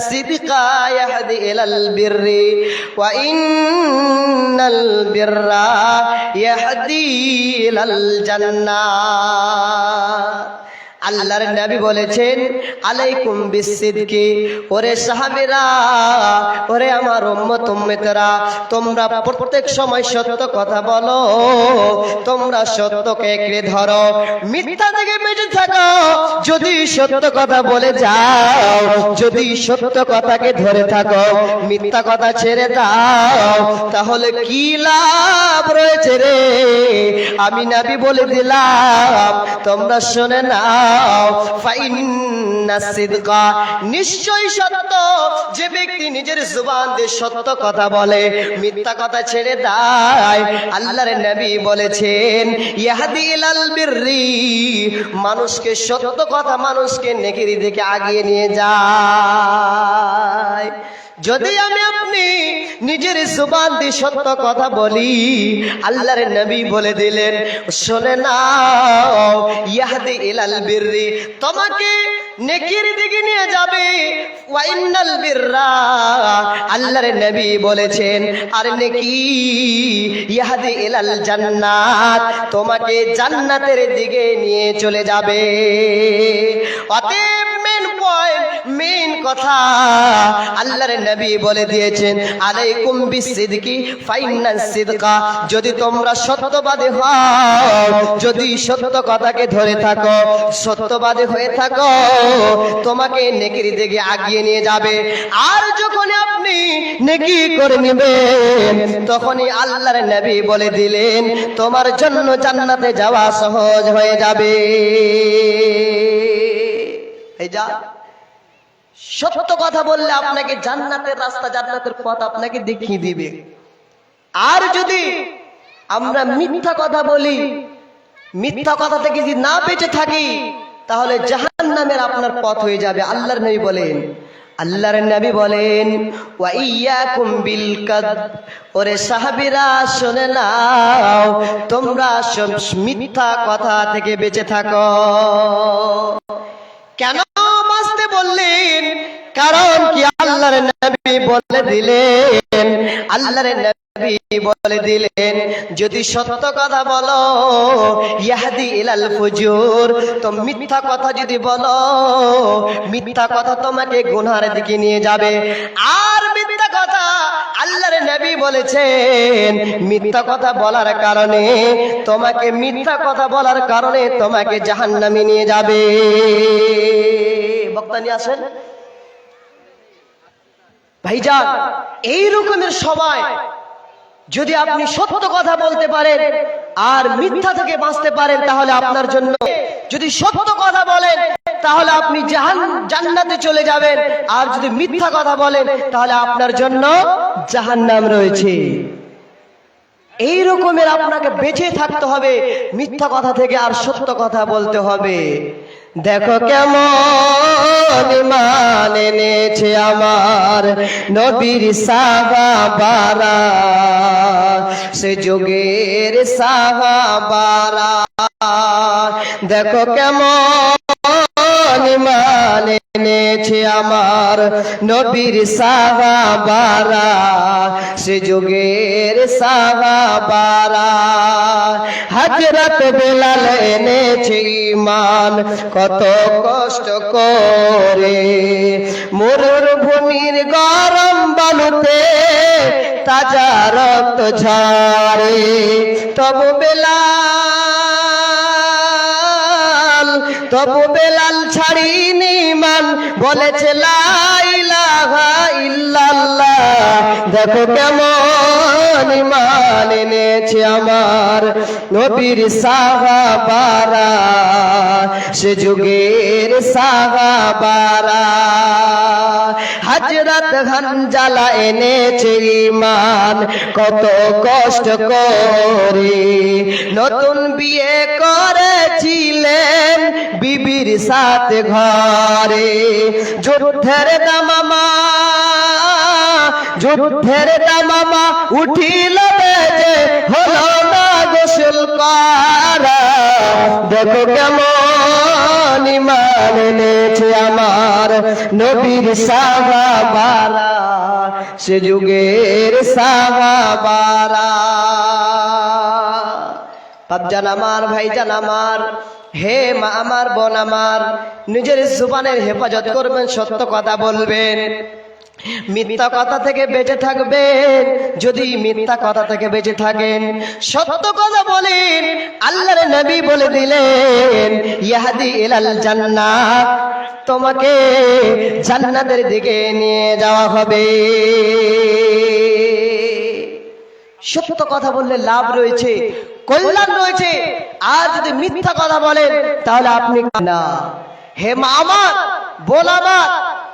S1: সিদকা ইয়াহদি ইলাল বিররি ওয়া ইন্নাল বিররা ইয়াহদি ইলাল জান্নাহ। আল্লাহর নবী বলেছেন আলাইকুম বিসসিদকি, ওরে সাহাবীরা, ওরে আমার উম্মত উম্মতেরা, তোমরা প্রত্যেক সময় সত্য কথা বলো, তোমরা সত্যকে একড়ে ধরো, মিথ্যা থেকে বেঁচে থাকো। যদি সত্য কথা বলে যাও, যদি সত্য কথাকে ধরে থাকো, মিথ্যা কথা ছেড়ে দাও, তাহলে কি লাভ রয়েছে রে? আমি নবী বলে দিলাম, তোমরা শুনে নাও। নিশ্চয়ই সত্য, যে ব্যক্তি নিজের জুবান দিয়ে সত্য কথা বলে, মিথ্যা কথা ছেড়ে দেয়, আল্লাহর নবী বলেছেন ইয়াহদি ইলাল বিররি, মানুষকে সত্য কথা মানুষকে নেকির দিকে আগিয়ে নিয়ে যায়। যদি আমি আপনি নিজের জুবান দিয়ে সত্য কথা বলি, আল্লাহর নবী বলে দিলেন শুনে নাও, ইয়াহদি ইলাল বিররি, তোমাকে নেকির দিকে নিয়ে যাবে। ওয়া ইন্নাল বিররা, আল্লাহর নবী বলেছেন আর নেকি ইয়াহদি ইলাল জান্নাত, তোমাকে জান্নাতের দিকে নিয়ে চলে যাবে। অতএব মেন পয়েন্ট, মেন কথা আল্লাহর নবী বলে দিয়েছেন আলাইকুম বিসসিদকি ফাইন্নাস সিদকা, যদি তোমরা সত্যবাদী হও, যদি সত্য কথাকে ধরে থাকো, সত্যবাদী হয়ে থাকো, তোমাকে নেকির দিকে আগিয়ে নিয়ে যাবে। আর যখন আপনি নেকি করে নেবেন, তখনই আল্লাহর নবী বলে দিলেন তোমার জন্য জান্নাতে যাওয়া সহজ হয়ে যাবে। এই যা সত্য কথা বললে আপনাকে জান্নাতের রাস্তা, জান্নাতের পথ আপনাকে দেখিয়ে দিবে। আর যদি আমরা মিথ্যা কথা বলি, মিথ্যা কথা থেকে যদি না বেঁচে থাকি, তাহলে জাহান্নামের আপনার পথ হয়ে যাবে। আল্লাহর নবী বলেন, আল্লাহর নবী বলেন ওয়া ইয়াকুম বিল কাদ, ওরে সাহাবীরা শুনে নাও, তোমরা মিথ্যা কথা থেকে বেঁচে থাকো। কেন বাঁচতে বললেন? কারণ কি আল্লাহর নবী বলে দিলেন, আল্লাহর নবী বলে দিলেন যদি সত্য কথা বলো ইয়াহদি ইলাল ফুজুর, তো মিথ্যা কথা যদি বলো, মিথ্যা কথা তোমাকে গুনাহের দিকে নিয়ে যাবে। আর মিথ্যা কথা আল্লাহর নবী বলেছেন মিথ্যা কথা বলার কারণে তোমাকে, মিথ্যা কথা বলার কারণে তোমাকে জাহান্নামে নিয়ে যাবে। বক্তা নিয়ে আসেন ভাইজান। এই রকমের সবাই যদি আপনি সত্য কথা বলতে পারেন আর মিথ্যা থেকে বাঁচতে পারেন, তাহলে আপনার জন্য, যদি সত্য কথা বলেন তাহলে আপনি জান্নাতে চলে যাবেন, আর যদি মিথ্যা কথা বলেন তাহলে আপনার জন্য জাহান্নাম রয়েছে। এই রকমের আপনাকে বেঁচে থাকতে হবে, মিথ্যা কথা থেকে আর সত্য কথা বলতে হবে। দেখো কেমন ঈমান এনেছে আমার নবীর সাহাবারা, সে যুগের সাহাবারা। দেখো কেমন ঈমান এনেছে আমার নবীর সাহাবারা, সে যুগের সাহাবারা। হযরত বেলাল এনেছে ঈমান কত কষ্ট করে, মরুভূমির গরম বালুতে তাজা রক্ত ঝরে। তবু বেলাল ছাড়িনি ঈমান, বলেছে লা ইলাহা ইল্লাল্লাহ। দেখো কেমন ঈমান এনেছে আমার নবীর সাহাবারা, সে যুগের সাহাবারা। হযরত হানজালা এনেছে ঈমান কত কষ্ট করে, নতুন বিয়ে করেছিলেন বিবির সাথে ঘরে। যুদ্ধের দামামা উঠিল বেজে, হলো না গোসল করা। দেখো কেমন ঈমান এনেছে আমার নবীর সাহাবারা, সে যুগের সাহাবারা। বাপজান আমার, ভাইজান আমার, হে মা আমার, বোন আমার, নিজের জুবানের হেফাজত করবেন, সত্য কথা বলবেন, মিথ্যা কথা থেকে বেঁচে থাকবেন। যদি মিথ্যা কথা থেকে বেঁচে থাকেন, সত্য কথা বলেন। আল্লাহর নবী বলে দিলেন ইয়াহদি ইলাল জান্নাহ, তোমাকে জান্নাতের দিকে নিয়ে যাওয়া হবে। সত্য কথা বললে লাভ রয়েছে, কল্যাণ রয়েছে। আর যদি মিথ্যা কথা বলেন তাহলে আপনি না। হে মা আমার, বোন আমার,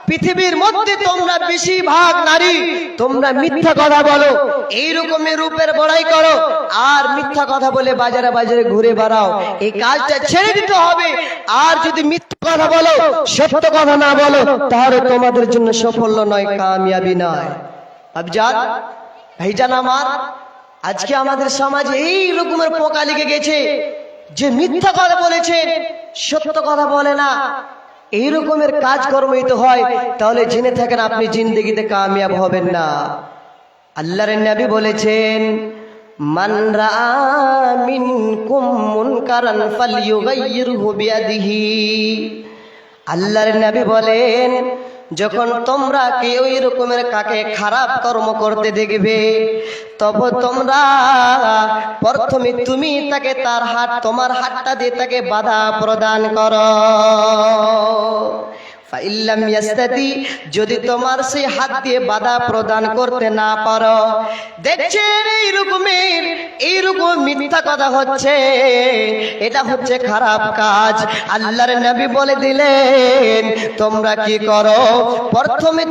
S1: পৃথিবীর মধ্যে তোমরা বেশিরভাগ নারী তোমরা মিথ্যা কথা বলো, এইরকমের রূপের বড়াই করো, আর মিথ্যা কথা বলে বাজারে বাজারে ঘুরে বেড়াও। এই কাজটা ছেড়ে দিতে হবে। আর যদি মিথ্যা কথা বলো, সত্য কথা না বলো, তাহলে তোমাদের জন্য সাফল্য নয়, কামিয়াবি নয়। আবজান, ভাইজান আমার, আজকে আমাদের সমাজে এই রকমের পোকা লেগে গেছে যে মিথ্যা কথা বলেছেন, সত্য কথা বলে না। এই রকমের কাজকর্মই তো হয়, তাহলে জেনে থাকেন আপনি জিন্দেগিতে কামিয়াব হবেন না। আল্লাহর নবী বলেছেন মান রাআ মিনকুম মুনকারান ফালইয়ুগাইয়িরহু বিয়াদিহি। আল্লাহর নবী বলেন যখন তোমরা কেউ এই রকমের কাকে খারাপ কর্ম করতে দেখবে, তবে তোমরা প্রথমে তুমি তাকে তোমার হাতটা দিয়ে তাকে বাধা প্রদান করো। ফাইল্লাম ইয়াস্তাতি, যদি তোমার সেই হাত দিয়ে বাধা প্রদান করতে না পারো, দেখছেন এইরকম মিথ্যা কথা হচ্ছে, এটা হচ্ছে খারাপ কাজ। আল্লাহর নবী বলে দিলেন তোমরা কি করো, প্রথমে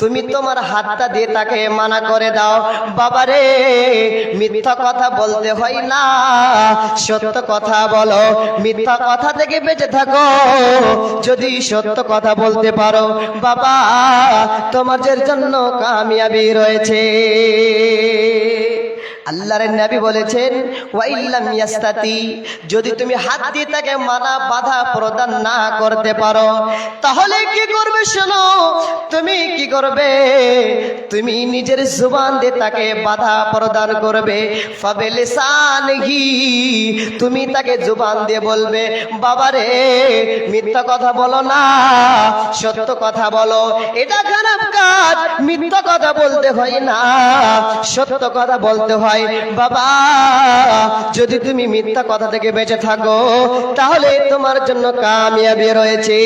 S1: তুমি তোমার হাতটা দিয়ে তাকে মানা করে দাও। বাবারে, মিথ্যা কথা বলতে হয় না, সত্য কথা বলো, মিথ্যা কথা থেকে বেঁচে থাকো। যদি সত্য কথা বলতে পারো বাবা, তোমাদের জন্য কামিয়াবি রয়েছে। আল্লাহর নবী বলেছেন ওয়াইল্লাম ইয়াস্তাতি, যদি তুমি হাত দিয়ে তাকে মানা বাধা প্রদান না করতে পারো, তাহলে কি করবে শোনো, তুমি কি করবে, তুমি নিজের জুবান দিয়ে তাকে বাধা প্রদান করবে। ফাবিলিসানিহি, তুমি তাকে জুবান দিয়ে বলবে বাবারে মিথ্যা কথা বলো না, সত্য কথা বলো। এটা খারাপ কাজ, মিথ্যা কথা বলতে হয় না, সত্য কথা বলতে হয়। বাবা, যদি তুমি মিথ্যা কথা থেকে বেঁচে থাকো, তাহলে তোমার জন্য কামিয়াবি রয়েছে।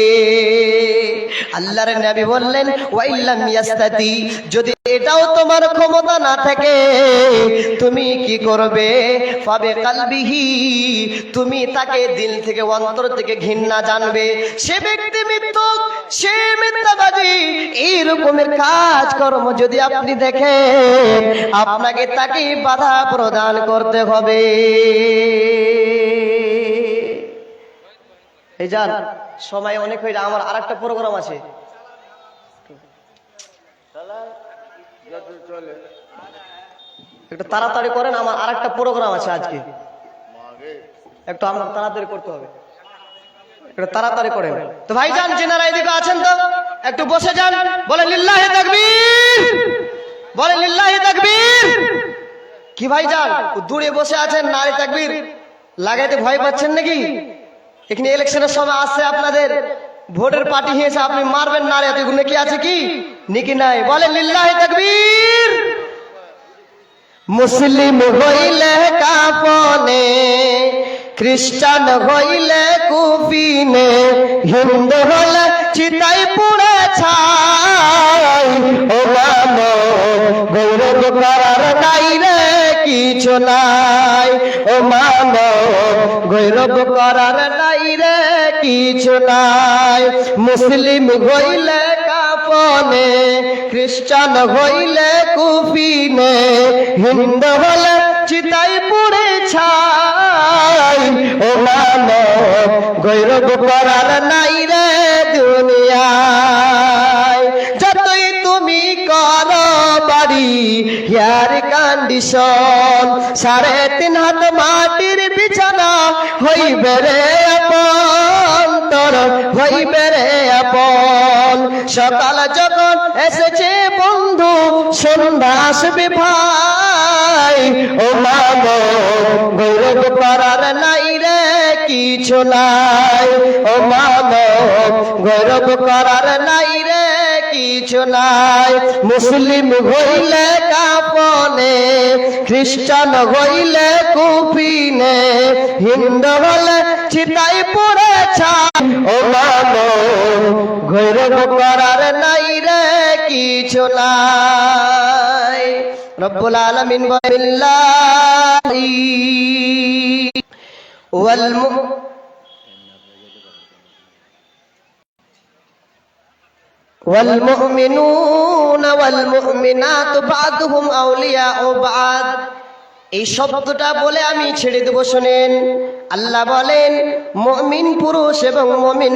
S1: আল্লাহর নবী বললেন ওয়াইল্লাম ইয়াস্তাতি, যদি এটাও তোমার ক্ষমতা না থাকে, তুমি কি করবে, ফাবে কালবিহি, তুমি তাকে দিল থেকে অন্তর থেকে ঘৃণা জানবে। সে ব্যক্তি মিথ্যুক, সে মিথ্যাবাদী। এই রকমের কাজ কর্ম যদি আপনি দেখেন, আপনাকে তাকে বাধা প্রদান করতে হবে। এই যান, সময় অনেক হয়ে যায়, আমার আরেকটা প্রোগ্রাম আছে। একটু তাড়াতাড়ি করেন, আমার আরেকটা প্রোগ্রাম আছে আজকে, একটু আমরা তাড়াতাড়ি করতে হবে, একটু তাড়াতাড়ি করেন। তো ভাইজান যিনারা এদিকে আছেন তো একটু বসে যান, বলেন লিল্লাহি তাকবীর, বলেন লিল্লাহি তাকবীর। কি ভাইজান দূরে বসে আছেন, নারী তাকবীর লাগাইতে ভয় পাচ্ছেন নাকি? এখানে ইলেকশনের সময় আসছে, আপনাদের ভোটের পার্টি হয়েছে, আপনি মারবেন নারী, এতগুলো কি আছে কি নাকি নাই? বলেন লিল্লাহি তাকবীর। মুসলিম হইলে কাফনে, খ্রিস্টান হইলে কুফিনে, হিন্দু হলে চিতাই পুড়ে ছাই। ও মানব গৌরব করার নাই রে কিছু নাই, ও মানব গৌরব করার নাই রে কিছু নাই। মুসলিম হইলে কাফনে, খ্রিস্টান হইলে কুফিনে, হিন্দু হলে চিতাই পুড়ে ছাই। ও মানব গৌরব করার নাই রে দুনিয়ায়। যতই তুমি করো বাড়ি হেয়ার কন্ডিশন, 3.5 হাত মাটির বিছানা হইবে রে আপন, তোর হইবে রে আপন। সকাল যখন এসেছে বন্ধু, সন্ধ্যা আসবে ভাই। ও মানব গৌরব করার নাই রে কিছু নাই, ও মানব গৌরব করার নাই রে কিছু নাই। মুসলিম হইলে কাফনে, খ্রিস্টান হইলে কুফিনে, হিন্দু হলে চিতাই পুড়ে ছাই। ও মানব গৌরব করার নাই রে কিছু নাই। রব্বুল আলামিন বিল্লাহি والمؤمنون والمؤمنات بعضهم أولياء بعض। এই শব্দটা বলে আমি ছেড়ে দেব, শোনেন। আল্লাহ বলেন মুমিন পুরুষ এবং মুমিন